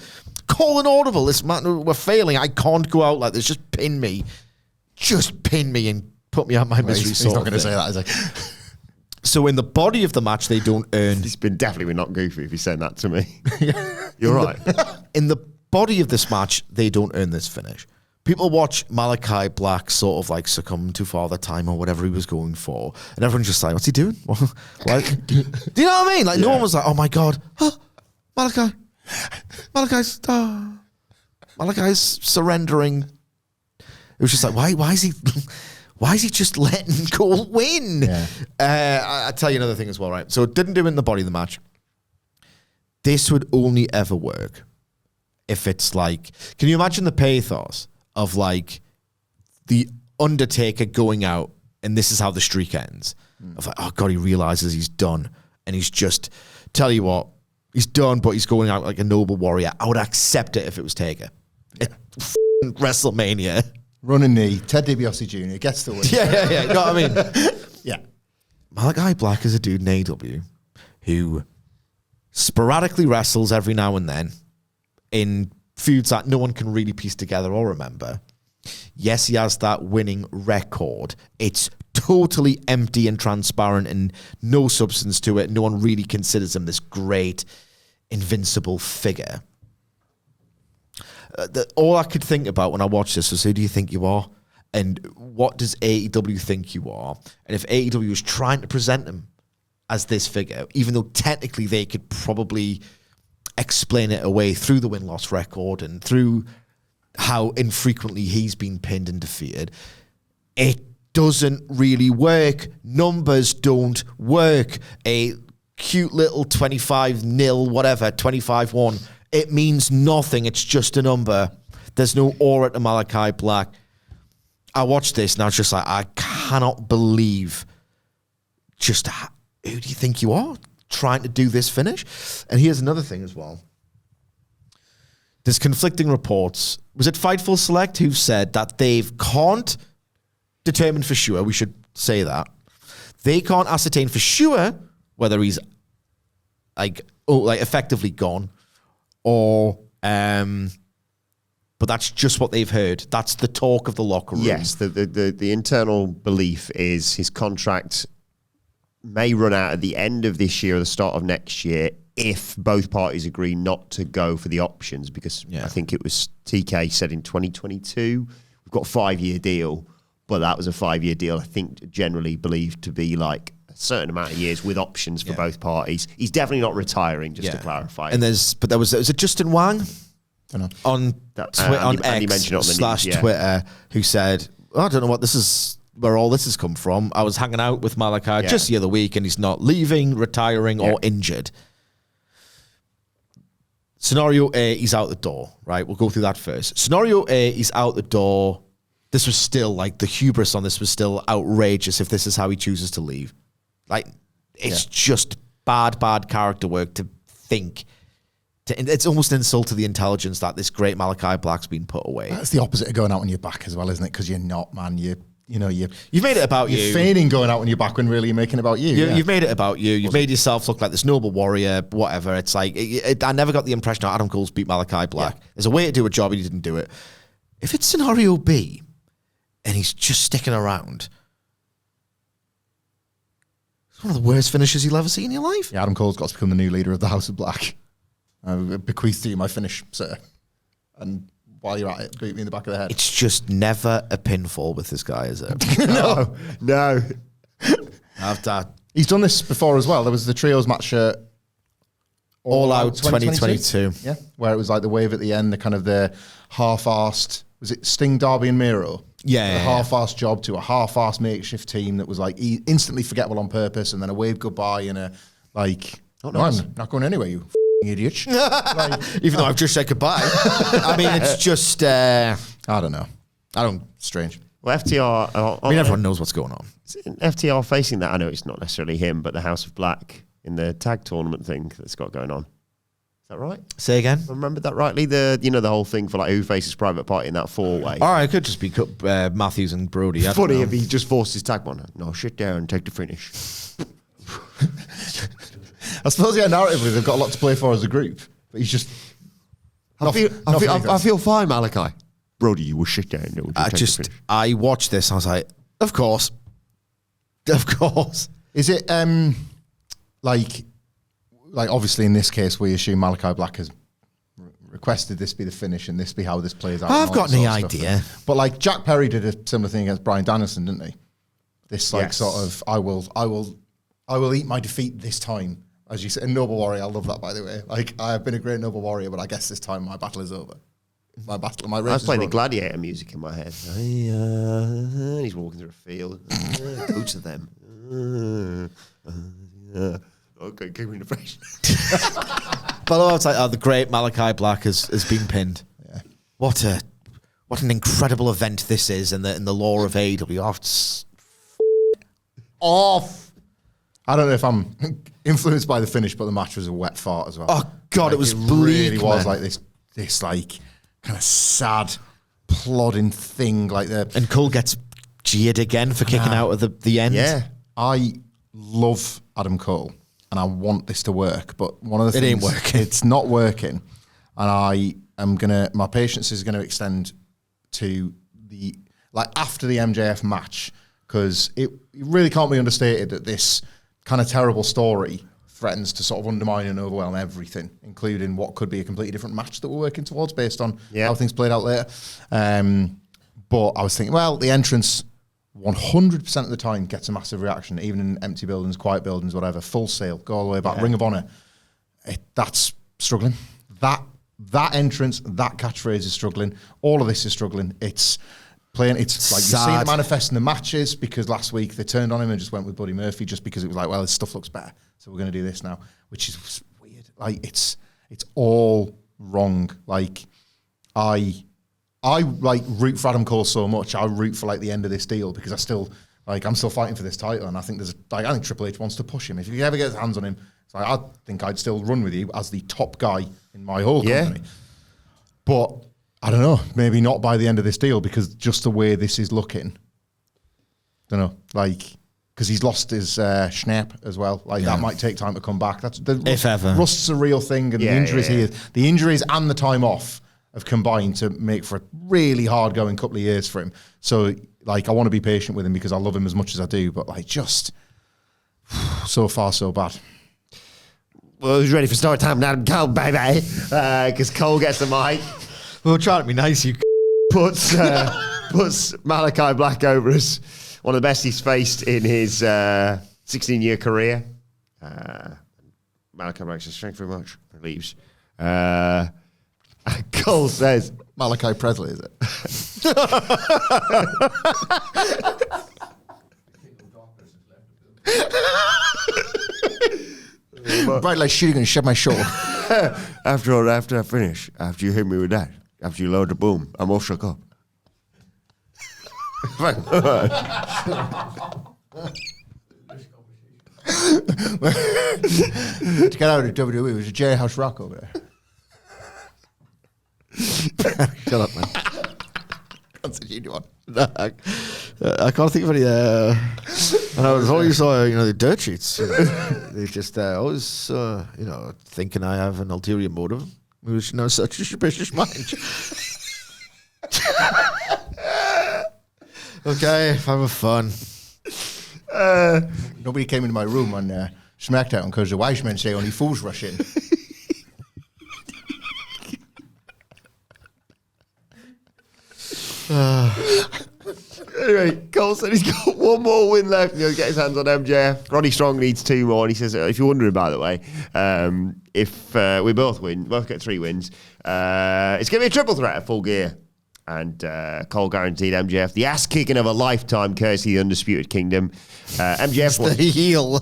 Call an audible. This man, we're failing. I can't go out like this. Just pin me. Just pin me and put me out my misery. He's not going to say that, is he? So in the body of the match, they don't earn... He's been definitely not goofy if he's saying that to me. You're right. In the body of this match, they don't earn this finish. People watch Malakai Black sort of like succumb to Father Time or whatever he was going for. And everyone's just like, what's he doing? Like, do you know what I mean? Like, no one was like, oh my God, Malakai. Malakai's surrendering. It was just like, why is he just letting Cole win? Yeah. I'll tell you another thing as well, right? So it didn't do it in the body of the match. This would only ever work if it's like, can you imagine the pathos of like the Undertaker going out and this is how the streak ends? Of like, oh God, he realizes he's done. And he's just, tell you what, he's done, but he's going out like a noble warrior. I would accept it if it was Taker. Yeah. WrestleMania. Running knee, Ted DiBiase Jr. gets the win. Yeah. You know what I mean? Yeah. Malakai Black is a dude in AEW who sporadically wrestles every now and then in feuds that no one can really piece together or remember. Yes, he has that winning record. It's totally empty and transparent and no substance to it. No one really considers him this great, invincible figure. All I could think about when I watched this was, who do you think you are? And what does AEW think you are? And if AEW was trying to present him as this figure, even though technically they could probably explain it away through the win-loss record and through how infrequently he's been pinned and defeated, it doesn't really work. Numbers don't work. A cute little 25-0, whatever, 25-1, it means nothing. It's just a number. There's no aura to Malakai Black. I watched this and I was just like, I cannot believe just who do you think you are trying to do this finish? And here's another thing as well. There's conflicting reports. Was it Fightful Select who said that they can't determine for sure, we should say that, they can't ascertain for sure whether he's like effectively gone or but that's just what they've heard. That's the talk of the locker room. Yes, the internal belief is his contract may run out at the end of this year or the start of next year if both parties agree not to go for the options, because I think it was TK said in 2022, we've got a 5-year deal, but that was a 5-year deal I think generally believed to be like a certain amount of years with options for both parties. He's definitely not retiring, just to clarify. And was it Justin Wang? On Andy X / Twitter, who said, I don't know what this is, where all this has come from. I was hanging out with Malakai just the other week and he's not leaving, retiring or injured. Scenario A, he's out the door, right? We'll go through that first. Scenario A, he's out the door. This was still like the hubris on this was still outrageous if this is how he chooses to leave. Like, it's just bad character work to think. It's almost an insult to the intelligence that this great Malakai Black's been put away. That's the opposite of going out on your back as well, isn't it? Because you're not, man. You've made it about you. You're feigning going out on your back when really you're making it about you. You've made it about you. You've made yourself look like this noble warrior, whatever. It's like, I never got the impression that Adam Cole's beat Malakai Black. Yeah. There's a way to do a job, he didn't do it. If it's scenario B, and he's just sticking around, it's one of the worst finishes you'll ever see in your life. Yeah, Adam Cole's got to become the new leader of the House of Black. I bequeath to you my finish, sir. And while you're at it, boot me in the back of the head. It's just never a pinfall with this guy, is it? No. I've that. He's done this before as well. There was the trios match at All Out 2022. Yeah, where it was like the wave at the end, the kind of the half-arsed, was it Sting, Darby and Miro? Yeah. A half-arsed job to a half-arsed makeshift team that was like instantly forgettable on purpose, and then a wave goodbye and a like, no, I'm not going anywhere, you idiot. Like, Even though I've just said goodbye. I mean, it's just... I don't know. Strange. Well, FTR... I mean, everyone knows what's going on. FTR facing that. I know it's not necessarily him, but the House of Black in the tag tournament thing that's got going on. Is that right? Say again? Remember that rightly? The whole thing for like who faces Private Party in that 4-way. All right, it could just be Matthews and Brody. I don't Funny know. if he just forced his tag one. No, shit down and take the finish. I suppose, narratively, they've got a lot to play for as a group, but he's just... I feel fine, Malakai. Brody, you will shit down. No, I watched this and I was like, of course. Of course. Is it, like obviously in this case, we assume Malakai Black has requested this be the finish and this be how this plays out. I've got any idea. But like Jack Perry did a similar thing against Bryan Danielson, didn't he? This like Yes. sort of, I will eat my defeat this time. As you said, in Noble Warrior, I love that, by the way. Like, I have been a great Noble Warrior, but I guess this time my battle is over. My race I was is playing the run. Gladiator music in my head. And he's walking through a field. Go to them. Okay, give me the face. But I was like, the great Malakai Black has been pinned. Yeah. What an incredible event this is in the lore of AEW. Off. I don't know if I'm influenced by the finish, but the match was a wet fart as well. Oh, God, it was really bleak, was man. like this like kind of sad, plodding thing. Like And Cole gets jeered again for kicking out at the end. Yeah. I love Adam Cole, and I want this to work, but one of the It things... ain't working. It's not working, and my patience is going to extend to after the MJF match, because it really can't be understated that this kind of terrible story threatens to sort of undermine and overwhelm everything, including what could be a completely different match that we're working towards based on how things played out later. But I was thinking, well, the entrance 100% of the time gets a massive reaction, even in empty buildings, quiet buildings, whatever, Full Sail, go all the way back, Ring of Honor. That's struggling. That entrance, that catchphrase is struggling. All of this is struggling. It's playing. It's like you see it manifest in the matches, because last week they turned on him and just went with Buddy Murphy just because it was like, well, this stuff looks better, so we're going to do this now, which is weird. Like it's all wrong. Like I like root for Adam Cole so much. I root for like the end of this deal, because I'm still fighting for this title, and I think I think Triple H wants to push him. If he ever gets his hands on him, it's like, I think I'd still run with you as the top guy in my whole company. But I don't know, maybe not by the end of this deal, because just the way this is looking, don't know, like, because he's lost his schnapp as well. Like that might take time to come back. If ever. Rust's a real thing, and the injuries and the time off have combined to make for a really hard going couple of years for him. So like, I want to be patient with him because I love him as much as I do, but like, just so far so bad. Well, who's ready for start time now? Cole, baby. Because Cole gets the mic. Well, trying to be nice, you puts Malakai Black over as one of the best he's faced in his 16-year career. Malakai Black says, thank you very much. Leaves. Cole says, Malakai Presley, is it? Right, like shooting and shove my shoulder. after I finish, after you hit me with that, after you load the boom, I'm all shook up. To get out of WWE, it was a jailhouse rock over there. Shut up, man. That's a genuine one. I can't think of any. And I was always saw, the dirt sheets. They just always, thinking I have an ulterior motive. It was such a suspicious mind. Okay, having fun. Nobody came into my room on SmackDown because the wise men say only fools rush in. Anyway, Cole said he's got one more win left. He'll get his hands on MJF. Roddy Strong needs 2 more. And he says, if you're wondering, by the way, if we both get 3 wins, it's going to be a triple threat at Full Gear. And Cole guaranteed MJF the ass kicking of a lifetime, courtesy of the Undisputed Kingdom. MJF The heel.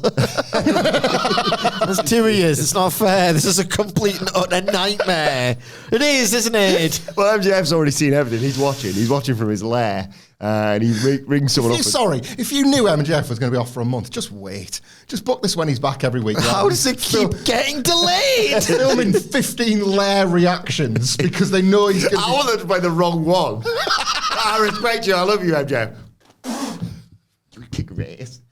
There's 2 years. It's not fair. This is a complete and utter nightmare. It is, isn't it? Well, MJF's already seen everything. He's watching. He's watching from his lair. And he rings someone up. Sorry, if you knew MJF was going to be off for a month, just wait. Just book this when he's back every week. How does it keep getting delayed? Filming 15 lair reactions because they know he's going to I want them to play the wrong one. I respect you. I love you, MJF. You kick race.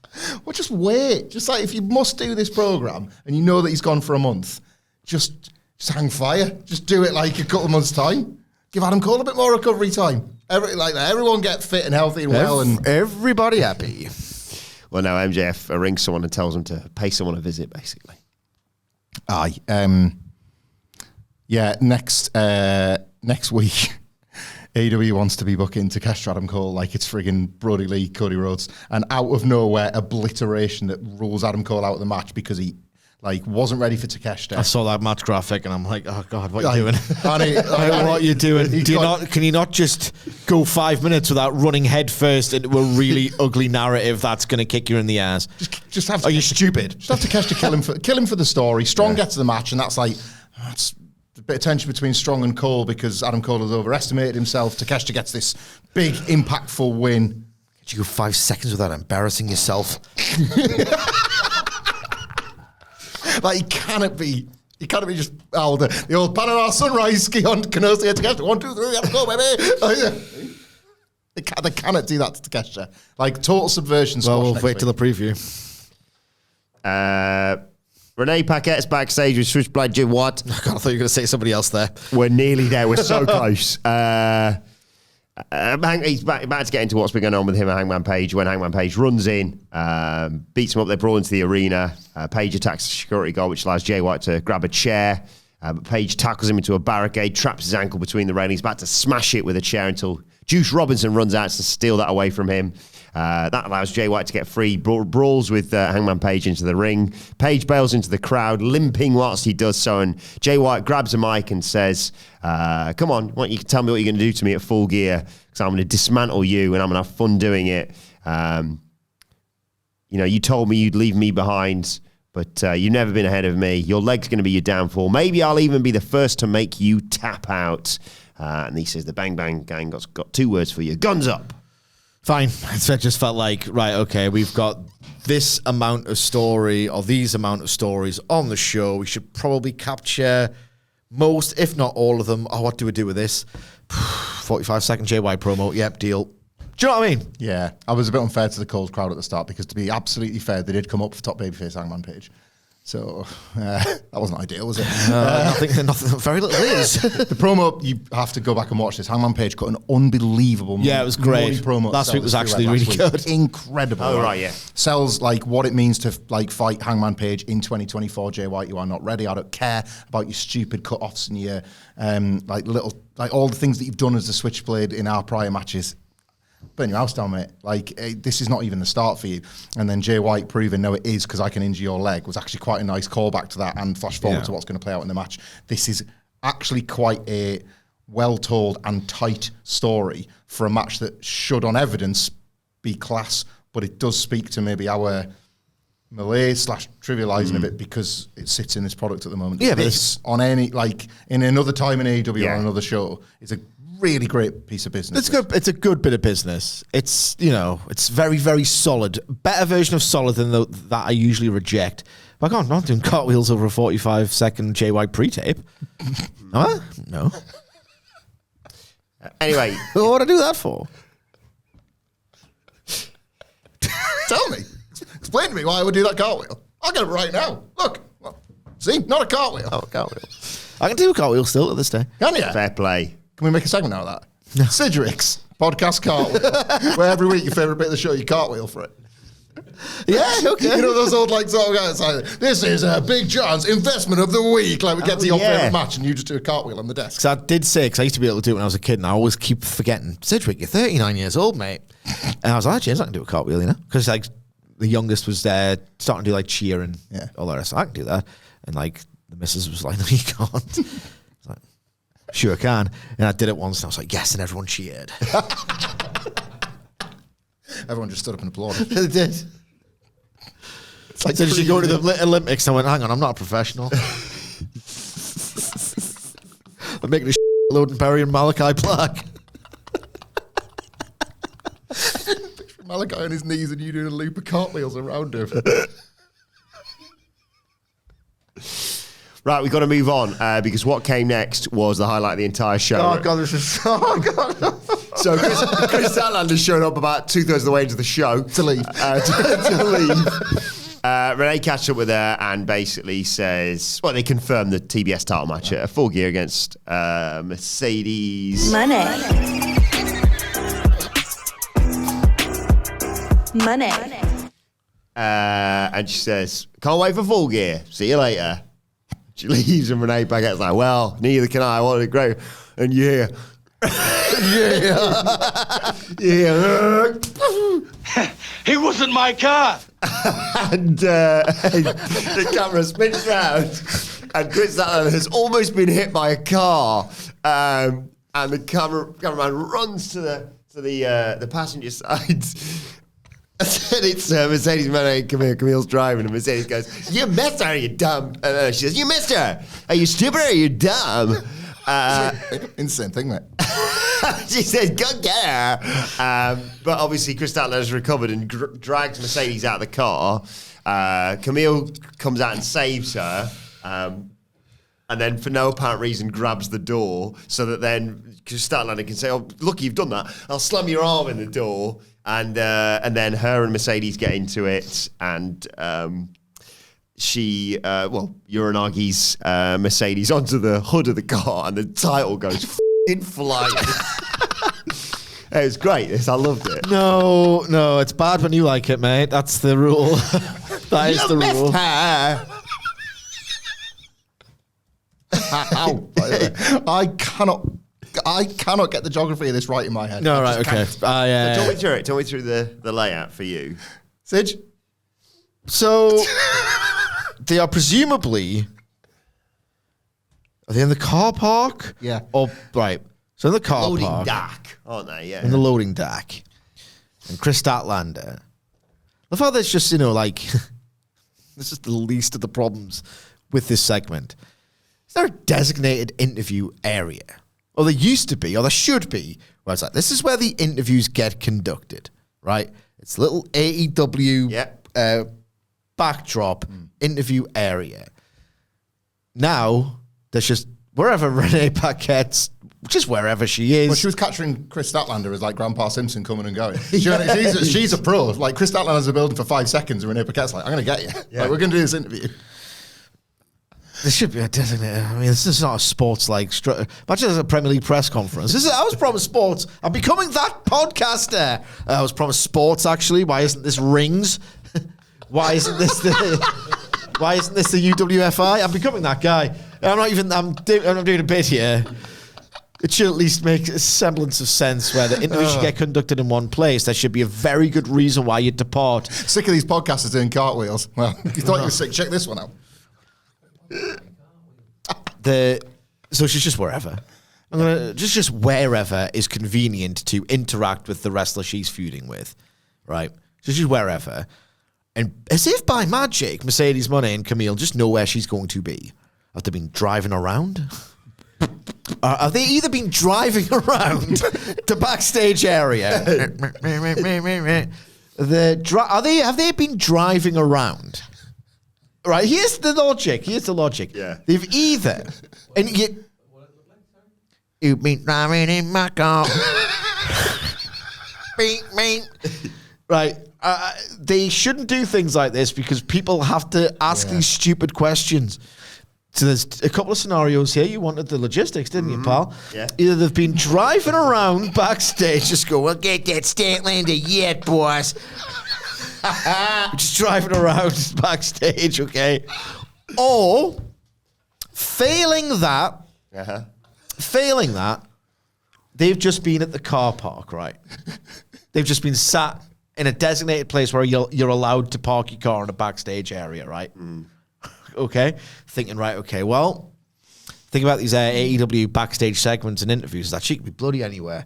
Well, just wait. Just like if you must do this program and you know that he's gone for a month, just hang fire. Just do it like a couple of months' time. Give Adam Cole a bit more recovery time. Everyone get fit and healthy and well, and everybody happy. Well, now MJF rings someone and tells them to pay someone a visit, basically. Aye. Yeah. Next week, AEW wants to be booking Takeshi Adam Cole like it's friggin' Brody Lee, Cody Rhodes, and out of nowhere, obliteration that rules Adam Cole out of the match because he wasn't ready for Takeshi. I saw that match graphic and I'm like, oh God, what are you doing? What are you doing? Can you not just go 5 minutes without running head first into a really ugly narrative that's going to kick you in the ass? Just have. Are you stupid? Just have Takeshi kill him for the story. Strong gets the match, and that's a bit of tension between Strong and Cole because Adam Cole has overestimated himself. Takeshi gets this big, impactful win. Could you go 5 seconds without embarrassing yourself? Like he cannot be just the old Panama Sunrise ski on Kenosi Takeshi. 1, 2, 3, let's go, baby. They cannot do that to Takeshi. Like total subversion. Well, we'll wait till the preview. Renee Paquette's backstage with Switchblade Jim Watt. God, I thought you were going to say somebody else there. We're nearly there. We're so close. He's about to get into what's been going on with him and Hangman Page when Hangman Page runs in, beats him up, they brawl into the arena. Page attacks the security guard, which allows Jay White to grab a chair. But Page tackles him into a barricade, traps his ankle between the railings, about to smash it with a chair until Juice Robinson runs out to steal that away from him. That allows Jay White to get free, brawls with Hangman Page into the ring. Page bails into the crowd, limping whilst he does so, and Jay White grabs a mic and says, come on, you can tell me what you're going to do to me at Full Gear, because I'm going to dismantle you and I'm going to have fun doing it. You told me you'd leave me behind, but you've never been ahead of me. Your leg's going to be your downfall. Maybe I'll even be the first to make you tap out. And he says the Bang Bang Gang got 2 words for you. Guns up. Fine. So it just felt like, right, okay, we've got this amount of story or these amount of stories on the show. We should probably capture most, if not all of them. Oh, what do we do with this? 45-second Jay White promo. Yep, deal. Do you know what I mean? Yeah. I was a bit unfair to the Cold crowd at the start because to be absolutely fair, they did come up for top babyface Hangman Page. So that wasn't ideal, was it? Nothing. Very little is. The promo, you have to go back and watch this. Hangman Page cut an unbelievable it was great. Promo last week was actually really good. Incredible. Oh, right, yeah. Sells what it means to fight Hangman Page in 2024. Jay White, you are not ready. I don't care about your stupid cut-offs and your all the things that you've done as the Switchblade in our prior matches. Burn your house down, mate. This is not even the start for you. And then Jay White proving, no, it is because I can injure your leg was actually quite a nice callback to that and flash forward to what's going to play out in the match. This is actually quite a well-told and tight story for a match that should, on evidence, be class, but it does speak to maybe our malaise / trivializing a bit because it sits in this product at the moment. Yeah, this on any, in another time in AEW or on another show, is a really great piece of business. It's good. It's a good bit of business. It's it's very, very solid. Better version of solid than that I usually reject. But I'm not doing cartwheels over a 45-second Jay White pre-tape. Huh? No. Anyway, what would I do that for? Tell me. Explain to me why I would do that cartwheel. I'll get it right now. Look. See? Not a cartwheel. Oh, a cartwheel. I can do a cartwheel still to this day. Can you? Fair play. Can we make a segment out of that? No. Sidgwick's podcast cartwheel. Where every week your favourite bit of the show, you cartwheel for it. Yeah, okay. You know those old like sort of guys like, this is Big John's investment of the week. Like we get to your favourite match and you just do a cartwheel on the desk. Because I did say, because I used to be able to do it when I was a kid, and I always keep forgetting, Sidgwick, you're 39 years old, mate. And I was like, James, I can do a cartwheel, you know? Because like the youngest was there starting to do like cheer and all the rest. So I can do that. And like the missus was like, no, you can't. I was like, sure I can. And I did it once and I was like, yes, and everyone cheered. Everyone just stood up and applauded. They did. It's like, so did you go to the Olympics? I went, hang on, I'm not a professional. I'm making a load and Barry and Malakai plaque. Malakai on his knees and you doing a loop of cartwheels around him. Right, we've got to move on because what came next was the highlight of the entire show. Oh, God, this is so good. So Chris Statlander showed up about 2/3 of the way into the show. To leave. To leave. Renee catched up with her and basically says, well, they confirmed the TBS title match at Full Gear against Mercedes. Money. And she says, can't wait for Full Gear. See you later. She leaves and Renee Paquette's like, well, neither can I. I wanted to grow. And yeah. He wasn't my car. And the camera spins round and Chris Statlander has almost been hit by a car. And the cameraman runs to the passenger side. And it's Mercedes Mone, Camille's driving, and Mercedes goes, you missed her, you dumb. And she says, you missed her. Are you stupid or are you dumb? Insane thing, mate. She says, go get her. But obviously, Chris Statlander has recovered and drags Mercedes out of the car. Camille comes out and saves her. And then, for no apparent reason, grabs the door so that then Statlander can say, oh, look, you've done that. I'll slam your arm in the door. And then her and Mercedes get into it. And she, Uranagi's Mercedes onto the hood of the car. And the title goes f***ing flying. It was great. I loved it. No, it's bad when you like it, mate. That's the rule. That is the rule. Ow. I cannot get the geography of this right in my head. No, right, okay. Talk me through it. Talk me through the layout for you. Sidge? So, they are presumably... Are they in the car park? Yeah. Oh, right. So in the car Loading park. dock, aren't they? Yeah. In the loading dock. And Chris Statlander. I thought that's just, this is the least of the problems with this segment. Is there a designated interview area? Or there used to be, or there should be, where it's like, this is where the interviews get conducted, right? It's a little AEW backdrop interview area. Now, there's just wherever Renee Paquette's, just wherever she is. Well, she was capturing Chris Statlander as like Grandpa Simpson coming and going. She's a pro. Like Chris Statlander's a building for 5 seconds and Renee Paquette's like, I'm going to get you. Yeah. Like, we're going to do this interview. There should be a designated. I mean, this is not a sports like. Imagine there's a Premier League press conference. I was promised sports. I'm becoming that podcaster. I was promised sports. Actually, why isn't this rings? Why isn't this the UWFI? I'm becoming that guy. I'm doing a bit here. It should at least make a semblance of sense where the interview should get conducted in one place. There should be a very good reason why you depart. Sick of these podcasters doing cartwheels. Well, you thought you were sick. Check this one out. So she's just wherever. I'm gonna just wherever is convenient to interact with the wrestler she's feuding with, right? So she's wherever, and as if by magic, Mercedes Mone and Camille just know where she's going to be. Have they been driving around? Have they either been driving around the backstage area? Have they been driving around? Right, here's the logic. Yeah. They've either... And you've been driving in my car. Beep. Right. They shouldn't do things like this because people have to ask these stupid questions. So there's a couple of scenarios here. You wanted the logistics, didn't you, pal? Yeah. Either they've been driving around backstage, just go, we'll get that Statlander yet, boss. just driving around backstage, okay? Or, failing that, they've just been at the car park, right? They've just been sat in a designated place where you're allowed to park your car in a backstage area, right? Okay? Thinking, right, okay, well, think about these AEW backstage segments and interviews. That shit could be bloody anywhere.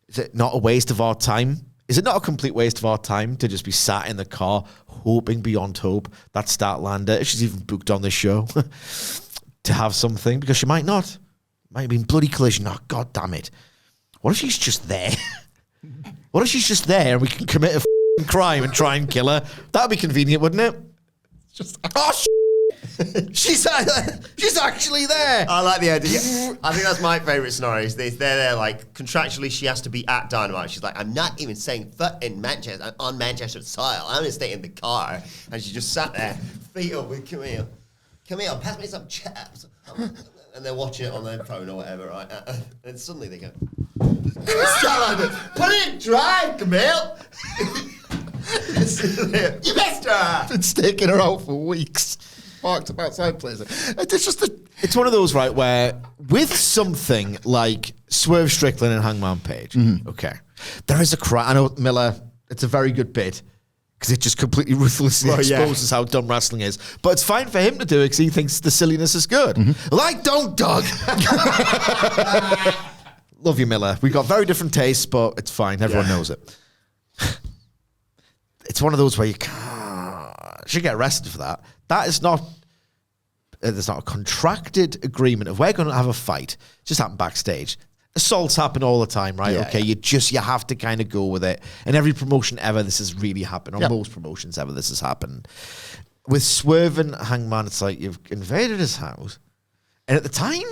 Is it not a waste of our time? Is it not a complete waste of our time to just be sat in the car hoping beyond hope that Statlander, if she's even booked on this show, to have something? Because she might not. Might have been bloody Collision. Oh, God damn it. What if she's just there? What if she's just there and we can commit a crime and try and kill her? That'd be convenient, wouldn't it? Just she's actually there. I like the idea. I think that's my favourite scenario. They're there, like, contractually she has to be at Dynamite. She's like, I'm not even saying foot in Manchester. I'm on Manchester soil. I'm going to stay in the car. And she just sat there, feet up with Camille, pass me some chips. And they're watching it on their phone or whatever, right? And suddenly they go, put it in drive, Camille. You missed her. Been staking her out for weeks. Parked up outside places. It's one of those, right, where with something like Swerve Strickland and Hangman Page, okay, there is a cry. I know, Miller, it's a very good bit because it just completely ruthlessly exposes how dumb wrestling is. But it's fine for him to do it because he thinks the silliness is good. Like, don't, Doug. Love you, Miller. We've got very different tastes, but it's fine. Everyone knows it. It's one of those where you should get arrested for that. That is not, there's not a contracted agreement of we're going to have a fight. It just happened backstage. Assaults happen all the time, right? Yeah, okay, you have to kind of go with it. And every promotion ever, this has really happened. On most promotions ever, this has happened. With Swerve and Hangman, it's like you've invaded his house. And at the time,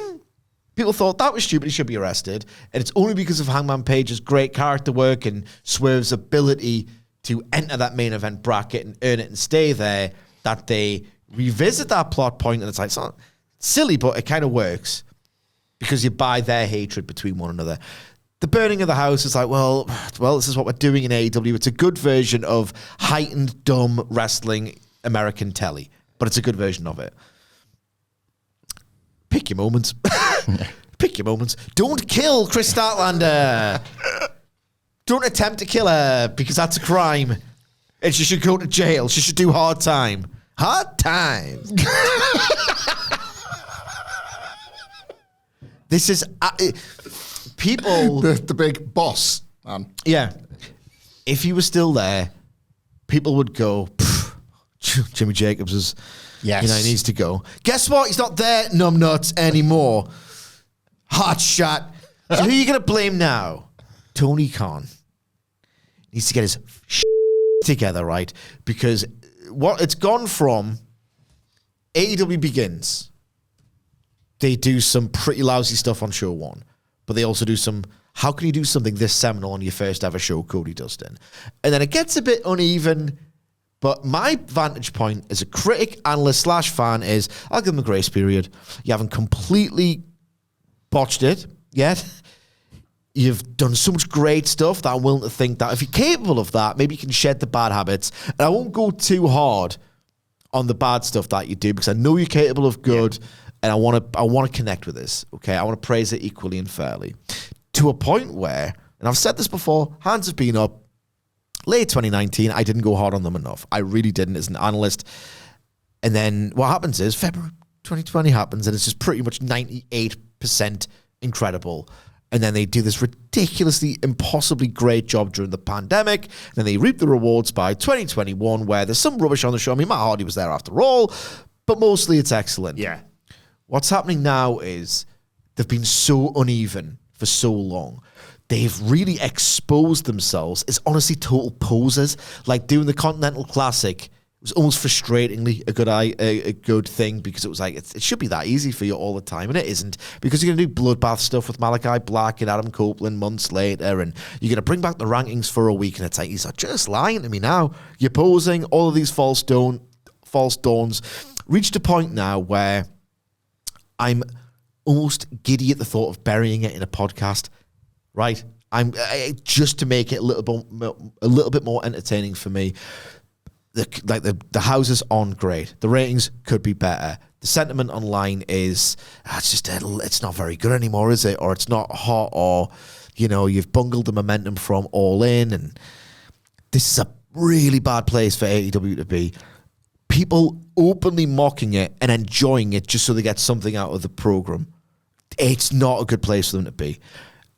people thought that was stupid, he should be arrested. And it's only because of Hangman Page's great character work and Swerve's ability to enter that main event bracket and earn it and stay there that they revisit that plot point. And it's like, it's not silly, but it kind of works because you buy their hatred between one another. The burning of the house is like, well, this is what we're doing in AEW. It's a good version of heightened, dumb wrestling American telly, but it's a good version of it. Pick your moments. Pick your moments. Don't kill Chris Statlander. Don't attempt to kill her because that's a crime. And she should go to jail. She should do hard time. Hard time. This is... people... The big boss, man. Yeah. If he was still there, people would go, Jimmy Jacobs is... Yes. You know, he needs to go. Guess what? He's not there, numbnuts, anymore. Hot shot. So who are you going to blame now? Tony Khan needs to get his together, right? Because what it's gone from AEW begins. They do some pretty lousy stuff on show one, but they also do some, how can you do something this seminal on your first ever show, Cody Dustin? And then it gets a bit uneven, but my vantage point as a critic, analyst / fan is, I'll give them a grace period. You haven't completely botched it yet. You've done so much great stuff that I'm willing to think that if you're capable of that, maybe you can shed the bad habits. And I won't go too hard on the bad stuff that you do because I know you're capable of good, and I want to connect with this. Okay, I want to praise it equally and fairly to a point where, and I've said this before, hands have been up. Late 2019, I didn't go hard on them enough. I really didn't as an analyst. And then what happens is February 2020 happens, and it's just pretty much 98% incredible. And then they do this ridiculously, impossibly great job during the pandemic. And then they reap the rewards by 2021, where there's some rubbish on the show. I mean, Matt Hardy was there after all, but mostly it's excellent. Yeah. What's happening now is they've been so uneven for so long. They've really exposed themselves as honestly total posers. Like doing the Continental Classic was almost frustratingly a good thing because it was like, it should be that easy for you all the time, and it isn't, because you're going to do bloodbath stuff with Malakai Black and Adam Copeland months later, and you're going to bring back the rankings for a week, and it's like, he's like, just lying to me now. You're posing. All of these false dawns reached a point now where I'm almost giddy at the thought of burying it in a podcast, right? I'm just to make it a little bit more entertaining for me. the houses aren't great. The ratings could be better. The sentiment online is it's not very good anymore, is it? Or it's not hot, or you've bungled the momentum from All In, and this is a really bad place for AEW to be. People openly mocking it and enjoying it just so they get something out of the program. It's not a good place for them to be.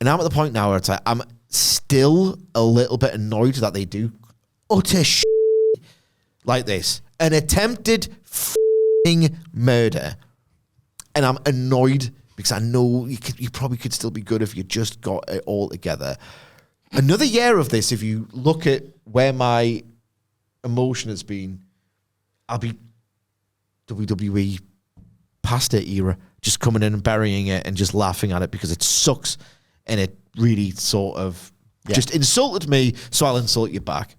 And I'm at the point now where it's like, I'm still a little bit annoyed that they do utter shit like this. An attempted murder. And I'm annoyed because I know you probably could still be good if you just got it all together. Another year of this, if you look at where my emotion has been, I'll be WWE past it era, just coming in and burying it and just laughing at it because it sucks and it really sort of just insulted me, so I'll insult you back.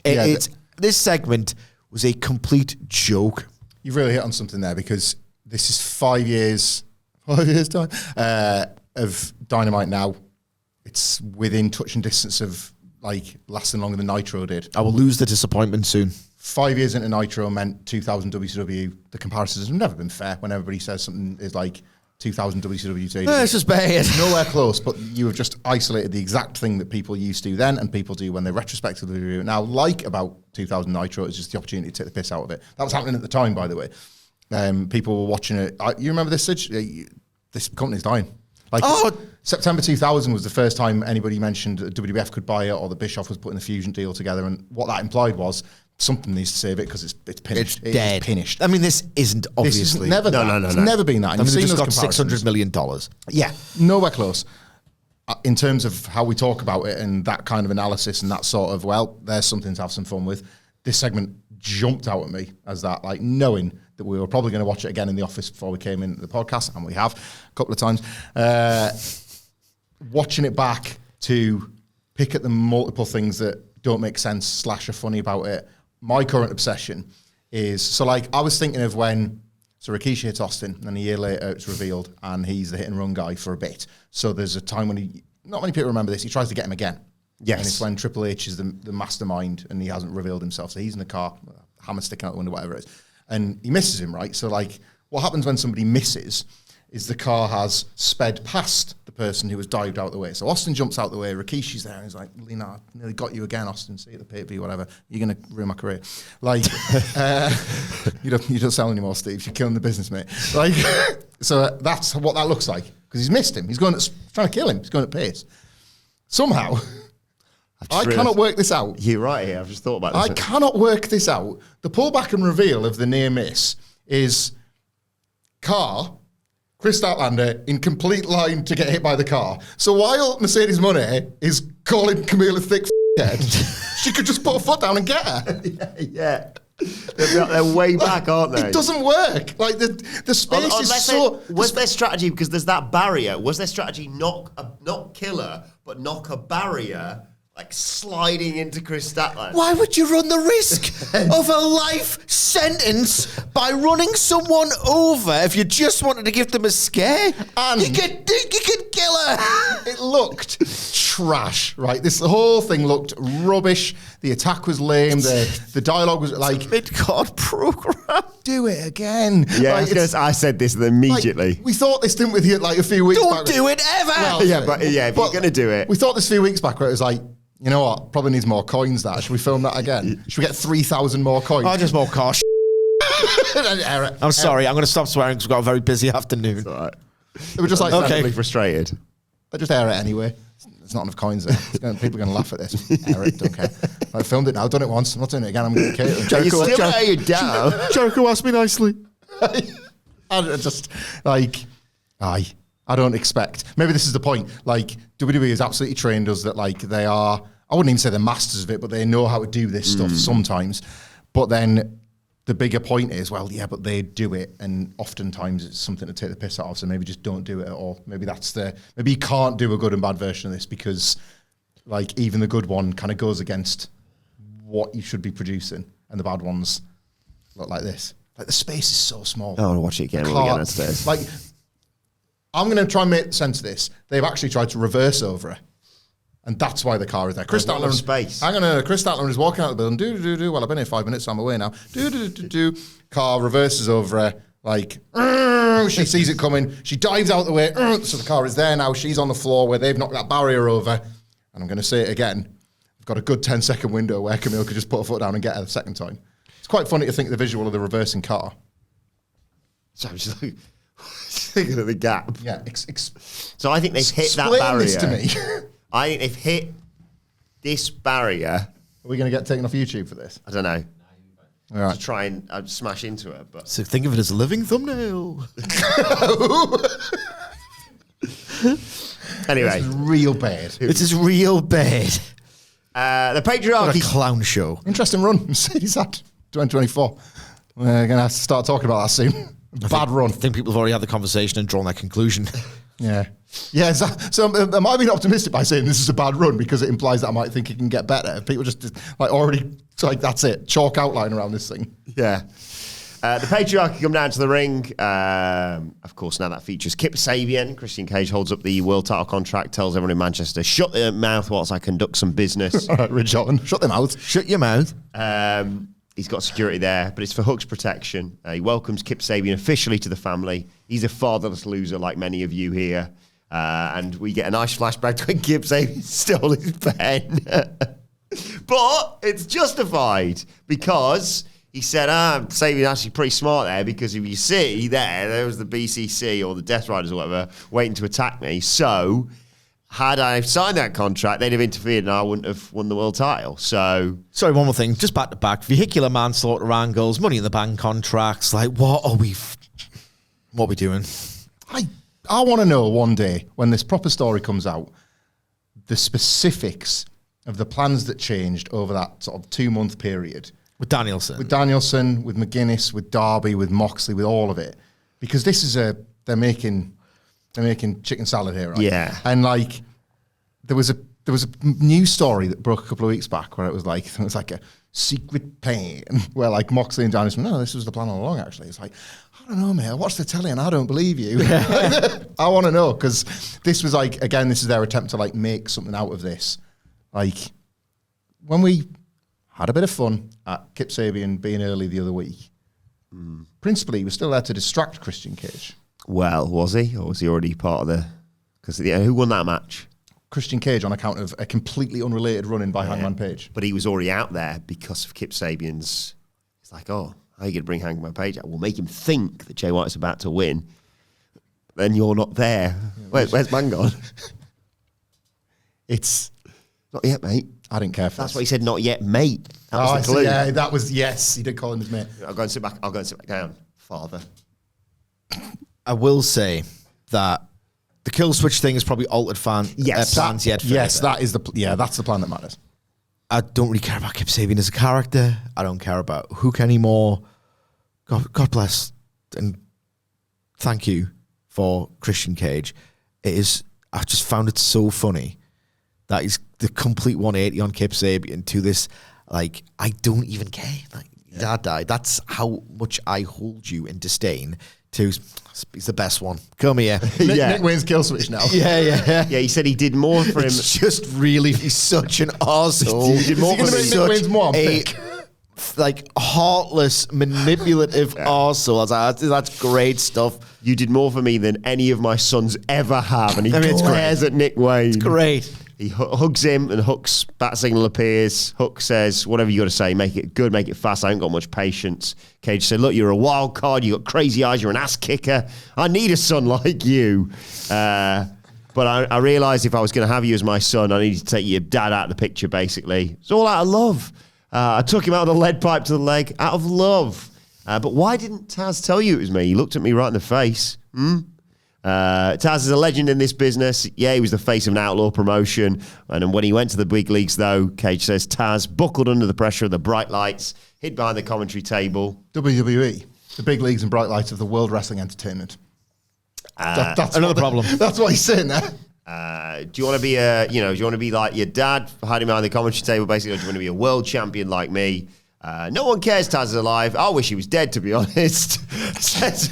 This segment was a complete joke. You've really hit on something there, because this is 5 years time of Dynamite now. It's within touching distance of lasting longer than Nitro did. I will lose the disappointment soon. 5 years into Nitro meant 2000 WCW. The comparisons have never been fair when everybody says something is like 2000 WCW. This is bad. Nowhere close, but you have just isolated the exact thing that people used to then and people do when they retrospectively review it now. About 2000 Nitro, it's just the opportunity to take the piss out of it. That was happening at the time, by the way. People were watching it. You remember this, Sidge? This company's dying. September 2000 was the first time anybody mentioned that WWF could buy it, or that Bischoff was putting the Fusion deal together, and what that implied was something needs to save it because it's finished. It's dead. Finished. I mean, this isn't obviously. This is never that. It's never been that. I mean, they just got $600 million. Yeah, nowhere close. In terms of how we talk about it and that kind of analysis and that sort of, there's something to have some fun with. This segment jumped out at me as that, knowing that we were probably going to watch it again in the office before we came into the podcast, and we have a couple of times. Watching it back to pick at the multiple things that don't make sense / are funny about it. My current obsession is, I was thinking of when Rikishi hits Austin, and a year later it's revealed, and he's the hit and run guy for a bit. So there's a time when not many people remember this, he tries to get him again. Yes. And it's when Triple H is the mastermind and he hasn't revealed himself. So he's in the car, hammer sticking out the window, whatever it is. And he misses him, right? So what happens when somebody misses is the car has sped past the person who has dived out the way. So Austin jumps out the way, Rikishi's there, and he's like, Lena, I nearly got you again, Austin. See you at the pay-per-view, whatever. You're going to ruin my career. You don't sell anymore, Steve. You're killing the business, mate. So that's what that looks like, because he's missed him. He's trying to kill him. He's going at pace. Somehow, I cannot work this out. You're right here. I've just thought about this. I cannot work this out. The pullback and reveal of the near miss is Chris Statlander in complete line to get hit by the car. So while Mercedes Moné is calling Camille a thick head, she could just put her foot down and get her. Yeah. They're way back, aren't they? It doesn't work. The space is so... Was their strategy, because there's that barrier, was their strategy not kill her, but knock a barrier, sliding into Chris Statlander? Why would you run the risk of a life sentence by running someone over if you just wanted to give them a scare? And you could kill her. It looked trash, right? The whole thing looked rubbish. The attack was lame. The dialogue was mid-card program. Do it again. Yeah, I said this immediately. We thought this, didn't we, a few weeks back? Don't do it ever. Well, if you're going to do it. We thought this a few weeks back where it was you know what? Probably needs more coins, that. Should we film that again? Should we get 3,000 more coins? Oh, just more car I'm sorry. I'm going to stop swearing because we've got a very busy afternoon. It's all right. They were just okay. Frustrated. They just air it anyway. There's not enough coins there. People are going to laugh at this. Air it, don't care. I filmed it now. I've done it once. I'm not doing it again. I'm going to kill it. You still air you down. Jericho asked me nicely. I just, I don't expect. Maybe this is the point. WWE has absolutely trained us that they are, I wouldn't even say they're masters of it, but they know how to do this stuff sometimes. But then the bigger point is, but they do it, and oftentimes it's something to take the piss out of, so maybe just don't do it at all. Maybe maybe you can't do a good and bad version of this because even the good one kind of goes against what you should be producing, and the bad ones look like this. The space is so small. I want to watch it again upstairs. I'm going to try and make sense of this. They've actually tried to reverse over her. And that's why the car is there. Chris There's not Statlander, enough space. hang on, Chris Statlander is walking out of the building. Well, I've been here 5 minutes, so I'm away now. Car reverses over her, like, she sees it coming. She dives out the way. So the car is there now. She's on the floor where they've knocked that barrier over. And I'm going to say it again. I've got a good 10-second window where Camille could just put her foot down and get her the second time. It's quite funny to think of the visual of the reversing car. So I'm just like, thinking of the gap. Yeah. So I think they've hit that Explain barrier. this to me. I think they've hit this barrier. Are we going to get taken off YouTube for this? I don't know. All right. To try and smash into it, but So think of it as a living thumbnail. anyway, This is real bad. This is real bad. the What a patriarchy. clown show. Interesting run. Mercedes had 2024. We're going to have to start talking about that soon. Bad run. I think people have already had the conversation and drawn their conclusion. Yeah. Yeah, so I might have been optimistic by saying this is a bad run because it implies that I might think it can get better. People just like already, like, that's it. Chalk outline around this thing. Yeah. The patriarchy come down to the ring. Of course, now that features Kip Sabian. Christian Cage holds up the world title contract, tells everyone in Manchester, shut their mouth whilst I conduct some business. All right, Ridge Holland, shut them out. Shut your mouth. He's got security there, but it's for Hook's protection. He welcomes Kip Sabian officially to the family. He's a fatherless loser like many of you here. And we get a nice flashback to when Kip Sabian stole his pen. But it's justified because he said, Sabian's actually pretty smart there because if you see there was the BCC or the Death Riders or whatever waiting to attack me. So had I signed that contract, they'd have interfered and I wouldn't have won the world title. So, Sorry, one more thing. Just back to back. Vehicular manslaughter angles, money in the bank contracts. Like, what are we doing? I want to know one day when this proper story comes out, the specifics of the plans that changed over that sort of 2-month period. With Danielson. With Danielson, with McGuinness, with Darby, with Moxley, with all of it. Because this is they're making chicken salad here, right? Yeah. And like there was a news story that broke a couple of weeks back where it was like a secret plan where like Moxley and Danielson, no, this was the plan all along actually. It's like, I don't know, mate. I watched the telly and I don't believe you. I want to know because this was like, again, this is their attempt to like make something out of this. Like when we had a bit of fun at Kip Sabian being early the other week, principally he was still there to distract Christian Cage. well, was he? Or was he already part of the... Because who won that match? Christian Cage on account of a completely unrelated run-in by Hangman Page. But he was already out there because of Kip Sabian's... It's like, oh, how are you going to bring Hangman Page out? We'll make him think that Jay White's about to win. Then you're not there. Where's Man gone? It's... Not yet, mate. I didn't care for That's this. why he said not yet, mate. That was the I clue. see, yeah, that was, yes, he did call him his mate. I'll go and sit back down, father. I will say that the kill switch thing has probably altered plans yet. Yes, further. that is that's the plan that matters. I don't really care about Kip Sabian as a character. I don't care about Hook anymore. God bless and thank you for Christian Cage. I just found it so funny that he's the complete 180 on Kip Sabian to this, like, I don't even care. Like, Dad died. That's how much I hold you in disdain to, he's the best one. Come here. Nick Wayne's kill switch now. Yeah. Yeah, he said he did more for him. It's just really, he's such an arsehole. He did more for Nick Such Wayne's mom. a, like, heartless, manipulative arsehole. I was like, that's great stuff. You did more for me than any of my sons ever have. And he it's glares at Nick Wayne. It's great. He hugs him, and Hook's bat signal appears. Hook says, whatever you got to say, make it good, make it fast. I ain't got much patience. Cage said, look, you're a wild card. You got crazy eyes. You're an ass kicker. I need a son like you. But I realised if I was going to have you as my son, I needed to take your dad out of the picture, basically. It's all out of love. I took him out of the lead pipe to the leg out of love. But why didn't Taz tell you it was me? He looked at me right in the face. Taz is a legend in this business. Yeah, he was the face of an outlaw promotion. And then when he went to the big leagues, though, Cage says Taz buckled under the pressure of the bright lights, hid behind the commentary table. WWE, the big leagues and bright lights of the world wrestling entertainment. That's another problem. That's what he's saying there. Do you want to be do you want to be like your dad, hiding behind the commentary table, basically, or do you want to be a world champion like me? No one cares Taz is alive. I wish he was dead, to be honest. says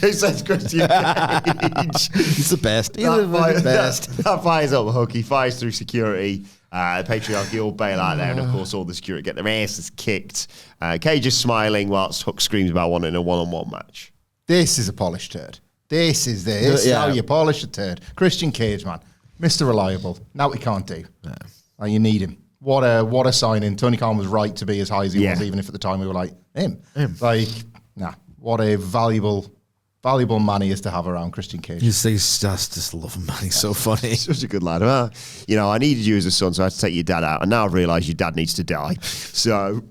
Christian Cage. He's the best. He's the best. That fires up Hook. He fires through security. The patriarchy all bail out there, and of course all the security get their asses kicked. Cage is smiling whilst Hook screams about wanting a one-on-one match. This is a polished turd. This is how you polish a turd. Christian Cage, man. Mr. Reliable. Now what he can't do. Yeah. You need him. What a signing. Tony Khan was right to be as high as he was, even if at the time we were like, him. Like, what a valuable man he is to have around, Christian Cage. You say, just love him, man. He's so funny. He's such a good lad. Well, I needed you as a son, so I had to take your dad out, and now I've realised your dad needs to die. So,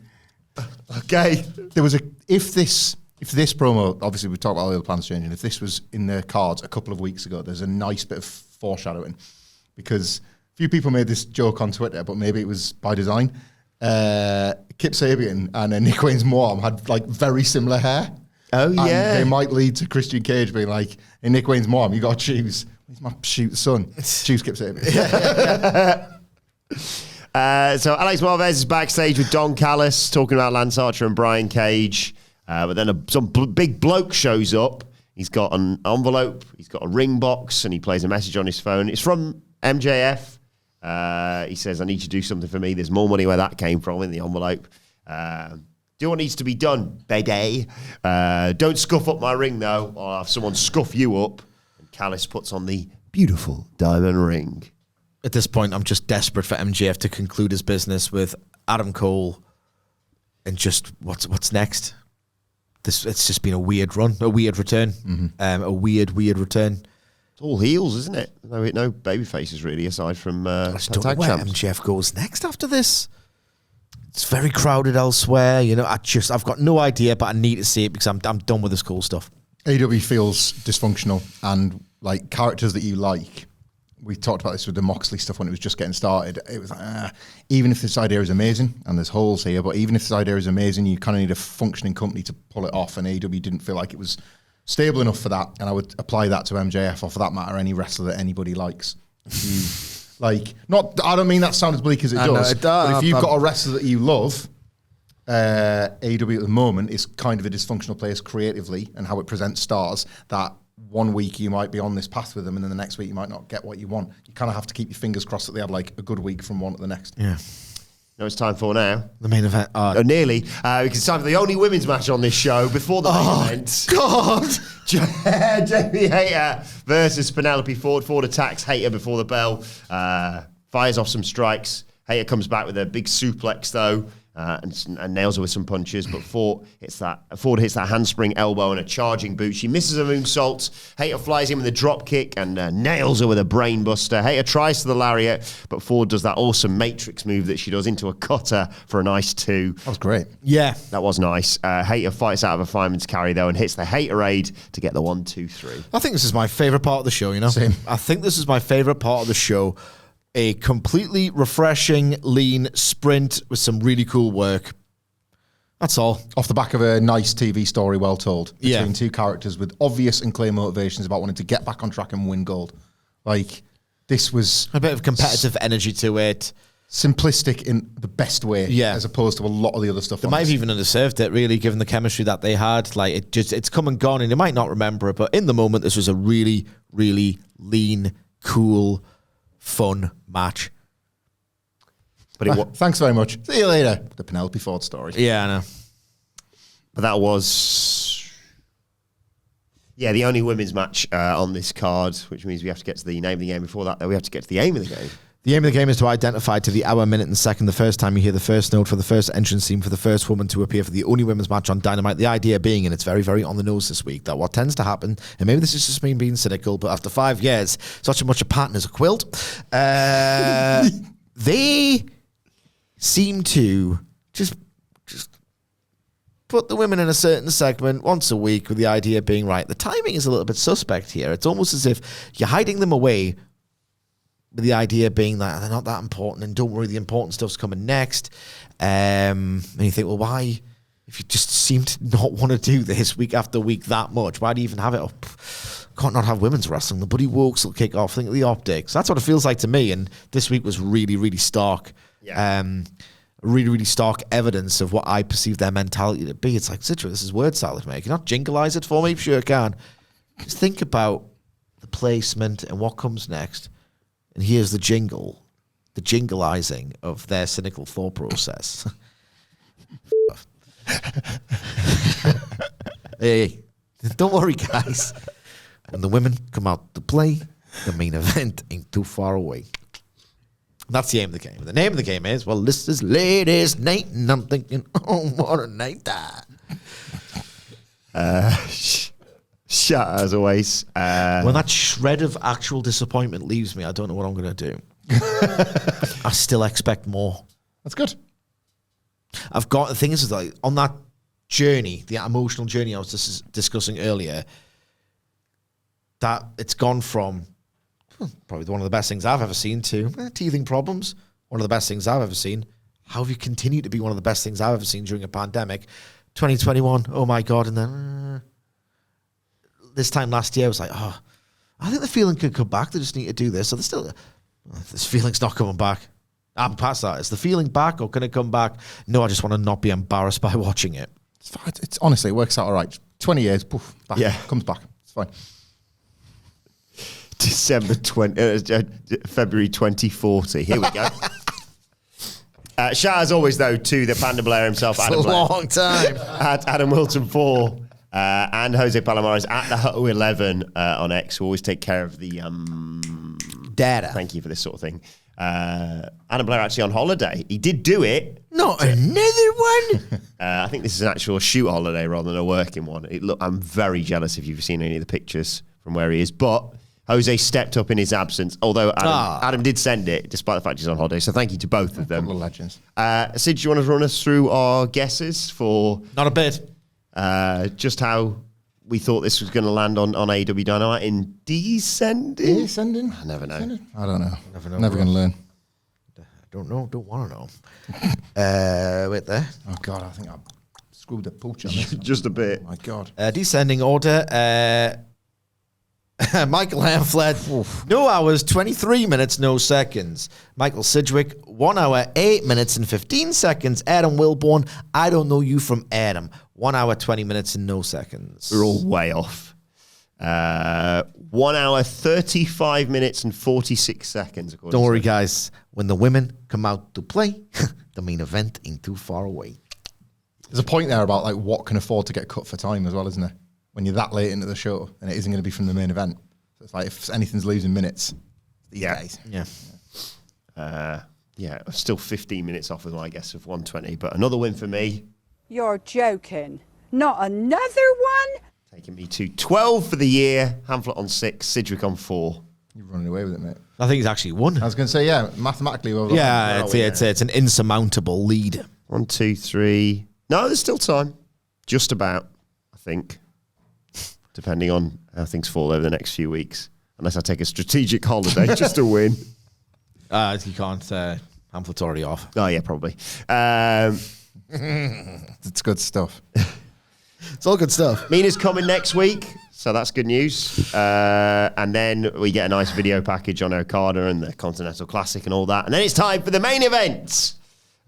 okay. If this promo, obviously we talked about all the other plans changing, if this was in the cards a couple of weeks ago, there's a nice bit of foreshadowing, because a few people made this joke on Twitter, but maybe it was by design. Kip Sabian and Nick Wayne's mom had like very similar hair. Oh, yeah. And they might lead to Christian Cage being like, hey, Nick Wayne's mom, you got to choose. He's my shoot son. Choose Kip Sabian. So Alex Marvez is backstage with Don Callis talking about Lance Archer and Brian Cage. But then some big bloke shows up. He's got an envelope. He's got a ring box, and he plays a message on his phone. It's from MJF. He says, I need you to do something for me. There's more money where that came from in the envelope. Do what needs to be done, baby. Don't scuff up my ring, though, or I'll have someone scuff you up. And Callis puts on the beautiful diamond ring. At this point, I'm just desperate for MJF to conclude his business with Adam Cole and just what's next. It's just been a weird run, a weird return, a weird return. It's all heels, isn't it? No baby faces, really, aside from I just don't know where MJF goes next after this. It's very crowded elsewhere. I've got no idea, but I need to see it because I'm done with this cool stuff. AEW feels dysfunctional, and like characters that you like. We talked about this with the Moxley stuff when it was just getting started. It was like, even if this idea is amazing, and there's holes here, but even if this idea is amazing, you kind of need a functioning company to pull it off, and AEW didn't feel like it was stable enough for that, and I would apply that to MJF, or for that matter, any wrestler that anybody likes. I don't mean that sound as bleak as it does, but if you've got a wrestler that you love, AEW at the moment is kind of a dysfunctional place creatively and how it presents stars, that one week you might be on this path with them, and then the next week you might not get what you want. You kind of have to keep your fingers crossed that they have like a good week from one to the next. Yeah. No, it's time for now. The main event. Nearly. Because it's time for the only women's match on this show before the main event. God! Jamie Hayter versus Penelope Ford. Ford attacks Hayter before the bell. Fires off some strikes. Hayter comes back with a big suplex, though. And nails her with some punches, but Ford hits that handspring elbow and a charging boot. She misses a moonsault. Hayter flies in with a drop kick and nails her with a brain buster. Hayter tries to the lariat, but Ford does that awesome Matrix move that she does into a cutter for a nice 2. That was great. Yeah. That was nice. Hayter fights out of a fireman's carry, though, and hits the Haterade to get the 1, 2, 3. I think this is my favourite part of the show, Same. I think this is my favourite part of the show. A completely refreshing, lean sprint with some really cool work. That's all. Off the back of a nice TV story, well told. Between two characters with obvious and clear motivations about wanting to get back on track and win gold. Like, this was a bit of competitive energy to it. Simplistic in the best way, as opposed to a lot of the other stuff. They might have even underserved it, really, given the chemistry that they had. Like, it's come and gone, and you might not remember it, but in the moment, this was a really, really lean, cool, fun match. But thanks very much. See you later. The Penelope Ford story. Yeah, I know. But that was the only women's match on this card, which means we have to get to the name of the game. Before that, though, we have to get to the aim of the game. The aim of the game is to identify to the hour, minute, and second the first time you hear the first note for the first entrance theme for the first woman to appear for the only women's match on Dynamite. The idea being, and it's very, very on the nose this week, that what tends to happen, and maybe this is just me being cynical, but after 5 years, such a much a pattern as a quilt, they seem to just put the women in a certain segment once a week with the idea being, right, the timing is a little bit suspect here. It's almost as if you're hiding them away, with the idea being that they're not that important, and don't worry, the important stuff's coming next. And you think, well, why, if you just seem to not want to do this week after week that much, why do you even have it up? Can't not have women's wrestling. The Buddy Wokes will kick off. Think of the optics. That's what it feels like to me. And this week was really, really stark. Really, really stark evidence of what I perceive their mentality to be. It's like, Citra, this is word salad, mate. Can you not jinglize it for me? Sure can. Just think about the placement and what comes next. And here's the jingle. the jingleizing of their cynical thought process. Hey, don't worry, guys. When the women come out to play, the main event ain't too far away. That's the aim of the game. The name of the game is, well, this is ladies' night, and I'm thinking, oh, what a night that. Shut as always. When that shred of actual disappointment leaves me, I don't know what I'm going to do. I still expect more. That's good. I've got, the thing is like, on that journey, the emotional journey I was discussing earlier, that it's gone from probably one of the best things I've ever seen to teething problems, one of the best things I've ever seen. How have you continued to be one of the best things I've ever seen during a pandemic? 2021, oh my God. And then this time last year, I was like, oh, I think the feeling could come back. They just need to do this. So there's still, this feeling's not coming back. I'm past that. Is the feeling back or can it come back? No, I just want to not be embarrassed by watching it. It's fine. It's honestly, it works out all right. 20 years, poof, back. Yeah. Comes back. It's fine. February 2040. Here we go. Shout as always, though, to the Panda Blair himself, Adam Blair. Long time. At Adam Wilton 4 and Jose Palomares at the Hutto 11 on X, who always take care of the data. Thank you for this sort of thing. Adam Blair actually on holiday. He did do it. Not another one. I think this is an actual shoot holiday rather than a working one. I'm very jealous if you've seen any of the pictures from where he is, but Jose stepped up in his absence, although Adam did send it, despite the fact he's on holiday. So thank you to both of them. Couple of legends. Sid, do you want to run us through our guesses for... Not a bit. Just how we thought this was going to land on AEW Dynamite in descending? Descending? I never know. Descending? I don't know. Never going to learn. I don't know. Don't want to know. Wait there. Oh, God, I think I screwed the pooch on this. Just a bit. Oh, my God. Descending order. Michael Hamflett, 2 hours, 23 minutes, no seconds. Michael Sidgwick, 1 hour, 8 minutes and 15 seconds. Adam Wilborn, I don't know you from Adam. 1 hour, 20 minutes and no seconds. We're all way off. 1 hour, 35 minutes and 46 seconds. Don't worry, guys. When the women come out to play, the main event ain't too far away. There's a point there about like what can afford to get cut for time as well, isn't there? When you're that late into the show and it isn't going to be from the main event. So it's like if anything's losing minutes these days. Yeah. Still 15 minutes off with my guess of 120, but another win for me. You're joking. Not another one? Taking me to 12 for the year. Hamflett on 6, Sidgwick on 4. You're running away with it, mate. I think he's actually won. I was going to say, yeah, mathematically. It's an insurmountable lead. 1, 2, 3. No, there's still time. Just about, I think. Depending on how things fall over the next few weeks. Unless I take a strategic holiday just to win. You can't. Hamflett's already off. Oh, yeah, probably. It's good stuff. It's all good stuff. Mina's coming next week, so that's good news. And then we get a nice video package on Okada and the Continental Classic and all that. And then it's time for the main event.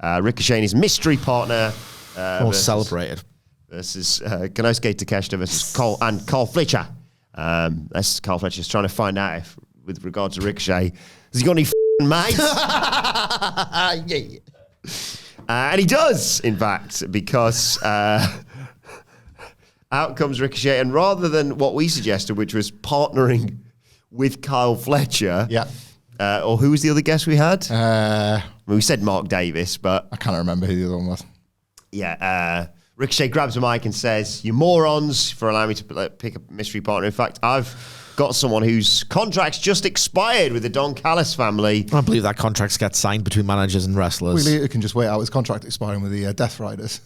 Ricochet and his mystery partner. All celebrated. Versus Konosuke Takeshita versus Carl Fletcher. That's Carl Fletcher's trying to find out if, with regards to Ricochet, has he got any mates? Yeah. And he does, in fact, because out comes Ricochet, and rather than what we suggested, which was partnering with Kyle Fletcher, or who was the other guest we had? We said Mark Davis, but I can't remember who the other one was. Yeah, Ricochet grabs a mic and says, "You morons for allowing me to pick a mystery partner. In fact, I've got someone whose contract's just expired with the Don Callis family." I don't believe that contracts get signed between managers and wrestlers. Wheeler can just wait out his contract expiring with the Death Riders.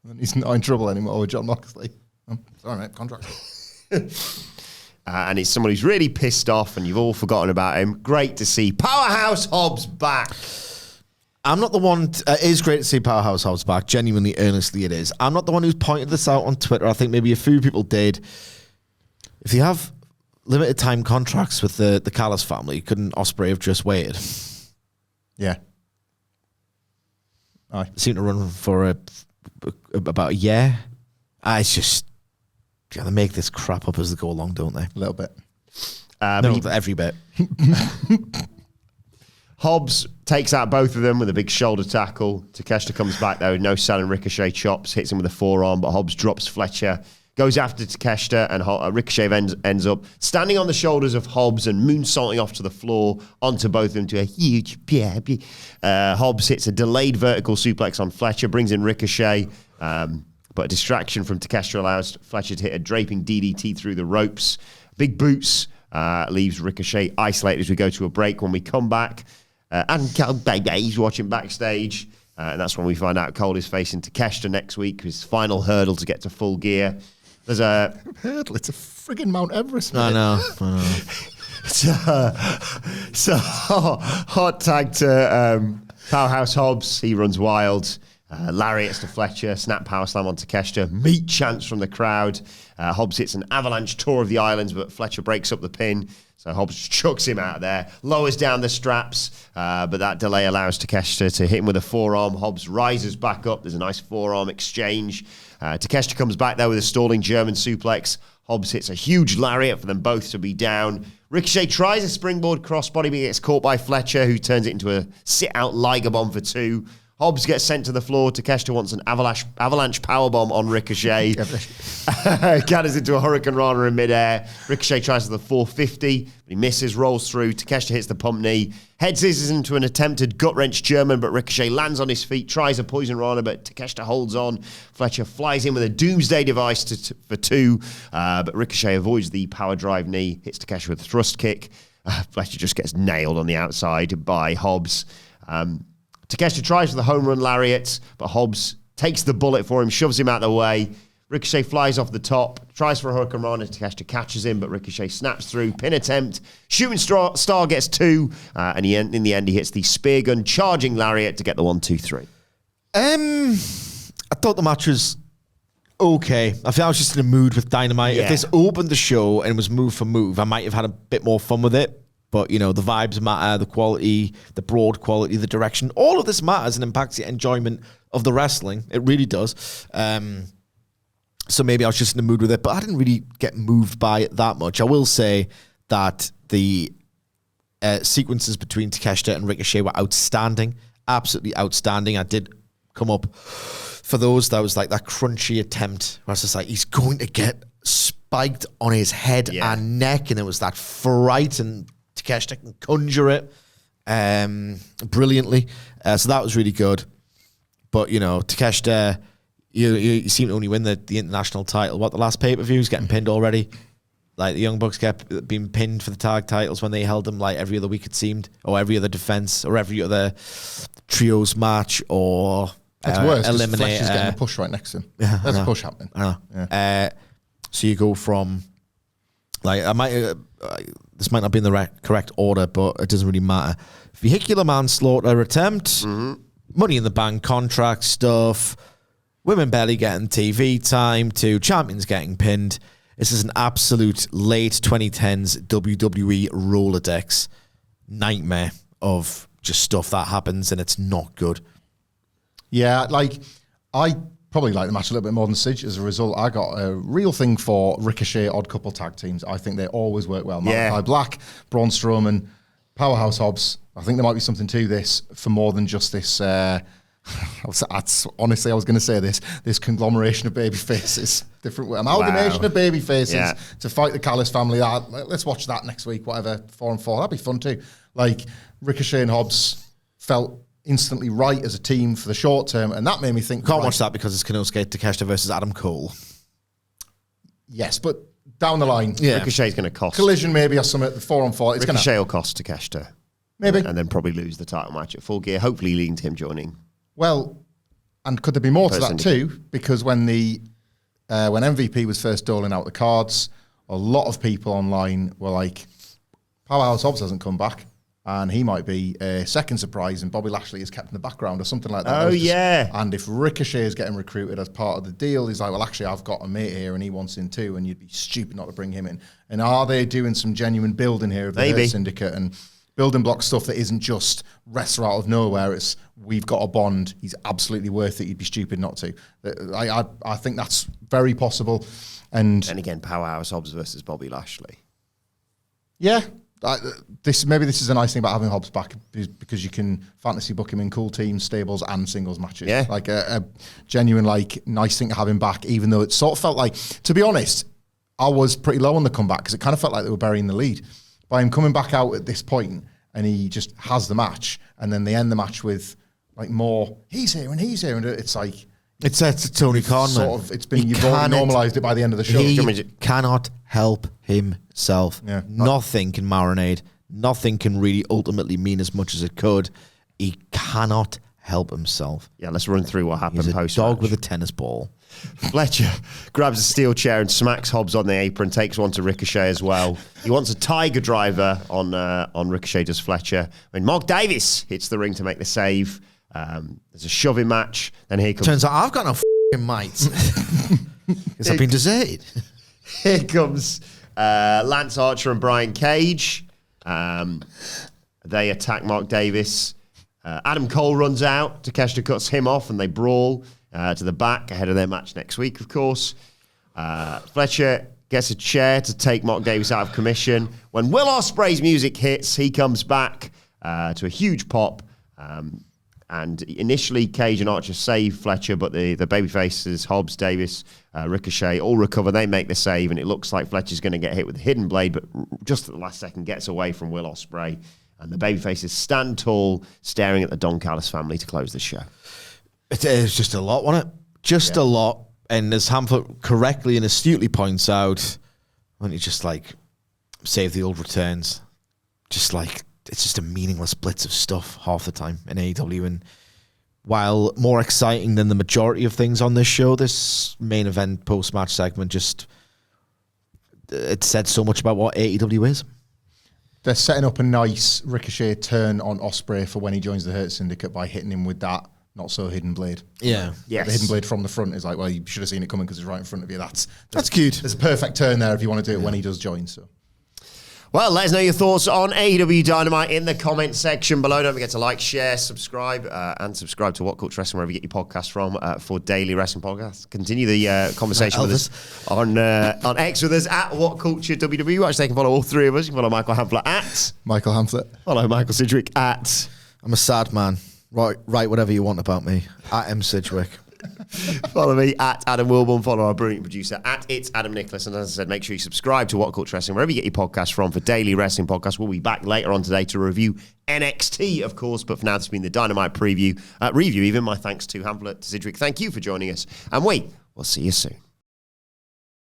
And he's not in trouble anymore with John Moxley. Sorry, mate, contract. And it's someone who's really pissed off, and you've all forgotten about him. Great to see Powerhouse Hobbs back. I'm not the one. It is great to see Powerhouse Hobbs back. Genuinely, earnestly, it is. I'm not the one who's pointed this out on Twitter. I think maybe a few people did. If you have limited time contracts with the Callis family, couldn't Ospreay have just waited? Yeah. Aye. They seem to run for about a year. It's just they make this crap up as they go along, don't they? A little bit. No, every bit. Hobbs takes out both of them with a big shoulder tackle. Takeshita comes back, though. No selling Ricochet chops. Hits him with a forearm, but Hobbs drops Fletcher. Goes after Takeshita, and Ricochet ends up standing on the shoulders of Hobbs and moonsaulting off to the floor onto both of them to a huge baby. Hobbs hits a delayed vertical suplex on Fletcher, brings in Ricochet, but a distraction from Takeshita allows Fletcher to hit a draping DDT through the ropes. Big boots leaves Ricochet isolated as we go to a break. When we come back, and Baby's watching backstage, and that's when we find out Cole is facing Takeshita next week, his final hurdle to get to Full Gear. There's a hurdle. It's a friggin' Mount Everest. I know. So hot tag to Powerhouse Hobbs. He runs wild. Lariats to Fletcher. Snap power slam on Takeshita. Meat chants from the crowd. Hobbs hits an avalanche tour of the islands, but Fletcher breaks up the pin. So Hobbs chucks him out of there, lowers down the straps, but that delay allows Takeshita to hit him with a forearm. Hobbs rises back up. There's a nice forearm exchange. Takeshita comes back there with a stalling German suplex. Hobbs hits a huge lariat for them both to be down. Ricochet tries a springboard crossbody, but gets caught by Fletcher, who turns it into a sit-out Liger bomb for 2. Hobbs gets sent to the floor. Takeshita wants an avalanche powerbomb on Ricochet. Gathers into a Hurricane Rana in midair. Ricochet tries for the 450, but he misses, rolls through. Takeshita hits the pump knee. Head scissors into an attempted gut-wrench German, but Ricochet lands on his feet, tries a Poison Rana, but Takeshita holds on. Fletcher flies in with a Doomsday device for 2, but Ricochet avoids the power drive knee, hits Takeshita with a thrust kick. Fletcher just gets nailed on the outside by Hobbs. Takeshita tries for the home run lariat, but Hobbs takes the bullet for him, shoves him out of the way. Ricochet flies off the top, tries for a Hurricane Rana. Takeshita catches him, but Ricochet snaps through. Pin attempt. Shooting Star gets 2, and in the end, he hits the spear gun charging lariat to get the 1-2-3. I thought the match was okay. I think I was just in a mood with Dynamite. Yeah. If this opened the show and was move for move, I might have had a bit more fun with it. But, you know, the vibes matter, the quality, the broad quality, the direction. All of this matters and impacts the enjoyment of the wrestling. It really does. So maybe I was just in the mood with it, but I didn't really get moved by it that much. I will say that the sequences between Takeshita and Ricochet were outstanding. Absolutely outstanding. I did come up for those. That was like that crunchy attempt where I was just like, he's going to get spiked on his head and neck. And there was that fright, and Takeshita can conjure it brilliantly. So that was really good. But, you know, Takeshita, you seem to only win the international title. What, the last pay-per-view is getting pinned already? Like, the Young Bucks kept being pinned for the tag titles when they held them, like, every other week, it seemed. Or every other defense, or every other trios match, or it's worse, eliminate. Fletcher's getting a push right next to him. Yeah, There's a push happening. I know. Yeah. So you go from, like, I might... this might not be in the correct order, but it doesn't really matter. Vehicular manslaughter attempt, Money in the Bank contract stuff, women barely getting TV time, to champions getting pinned. This is an absolute late 2010s WWE Rolodex nightmare of just stuff that happens, and it's not good. Yeah, like, I probably like the match a little bit more than Sidge. As a result, I got a real thing for Ricochet Odd Couple tag teams. I think they always work well. Malakai Black, Braun Strowman, Powerhouse Hobbs. I think there might be something to this for more than just this. Honestly, I was going to say this conglomeration of baby faces, different amalgamation of baby faces to fight the Callis family. Let's watch that next week. Whatever, 4-4, that'd be fun too. Like, Ricochet and Hobbs felt instantly right as a team for the short term, and that made me think. Can't watch that because it's Konosuke Takeshita versus Adam Cole. Yes, but down the line, Ricochet's going to cost. Collision maybe or something. The 4-on-4. It's Ricochet will cost Takeshita. Maybe. And then probably lose the title match at Full Gear, hopefully leading to him joining. Well, and could there be more to that too? Because when MVP was first doling out the cards, a lot of people online were like, Powerhouse Hobbs hasn't come back, and he might be a second surprise, and Bobby Lashley is kept in the background or something like that. And if Ricochet is getting recruited as part of the deal, he's like, well, actually, I've got a mate here, and he wants in too, and you'd be stupid not to bring him in. And are they doing some genuine building here of the Hurt Syndicate and building block stuff that isn't just wrestler out of nowhere? It's, we've got a bond. He's absolutely worth it. You'd be stupid not to. I think that's very possible. And again, Powerhouse Hobbs versus Bobby Lashley. Yeah, This is a nice thing about having Hobbs back because you can fantasy book him in cool teams, stables, and singles matches. Yeah. Like a genuine, nice thing to have him back, even though it sort of felt like, to be honest, I was pretty low on the comeback because it kind of felt like they were burying the lead. By him coming back out at this point and he just has the match and then they end the match with more, he's here and it's like... It's Tony Khan, man. You've already normalised it by the end of the show. He cannot help himself. Yeah. Nothing can marinate. Nothing can really ultimately mean as much as it could. He cannot help himself. Yeah, let's run through what happened He's a post dog with a tennis ball. Fletcher grabs a steel chair and smacks Hobbs on the apron, takes one to Ricochet as well. He wants a tiger driver on Ricochet, does Fletcher. When Mark Davis hits the ring to make the save, there's a shoving match. Then here comes... Turns out I've got no f***ing mates. Because I've been deserted. Here comes Lance Archer and Brian Cage. They attack Mark Davis. Adam Cole runs out. Takeshita cuts him off and they brawl to the back ahead of their match next week, of course. Fletcher gets a chair to take Mark Davis out of commission. When Will Ospreay's music hits, he comes back to a huge pop. And initially, Cage and Archer save Fletcher, but the babyfaces, Hobbs, Davis, Ricochet, all recover. They make the save, and it looks like Fletcher's going to get hit with a hidden blade, but just at the last second gets away from Will Ospreay. And the babyfaces stand tall, staring at the Don Callis family to close the show. It was just a lot, wasn't it? Just a lot. And as Hamlet correctly and astutely points out, when you just save the old returns, it's just a meaningless blitz of stuff half the time in AEW. And while more exciting than the majority of things on this show, this main event post-match segment it said so much about what AEW is. They're setting up a nice Ricochet turn on Ospreay for when he joins the Hurt Syndicate by hitting him with that not-so-hidden blade. Yeah. Yes. The hidden blade from the front is well, you should have seen it coming because it's right in front of you. That's cute. There's a perfect turn there if you want to do it when he does join, so... Well, let us know your thoughts on AEW Dynamite in the comment section below. Don't forget to like, share, subscribe, and subscribe to WhatCulture Wrestling wherever you get your podcasts from for daily wrestling podcasts. Continue the conversation with us on X with us at WhatCulture WWE. Actually, they can follow all three of us. You can follow Michael Hamflett at Michael Hamflett. Follow Michael Sidgwick at... I'm a sad man. Write whatever you want about me. At M. Sidgwick. Follow me at Adam Wilborn. Follow our brilliant producer at It's Adam Nicholas. And as I said, make sure you subscribe to WhatCulture Wrestling wherever you get your podcasts from for daily wrestling podcasts. We'll be back later on today to review NXT, of course. But for now, this has been the Dynamite review. Even my thanks to Hamlet, to Sidgwick. Thank you for joining us. And we'll see you soon.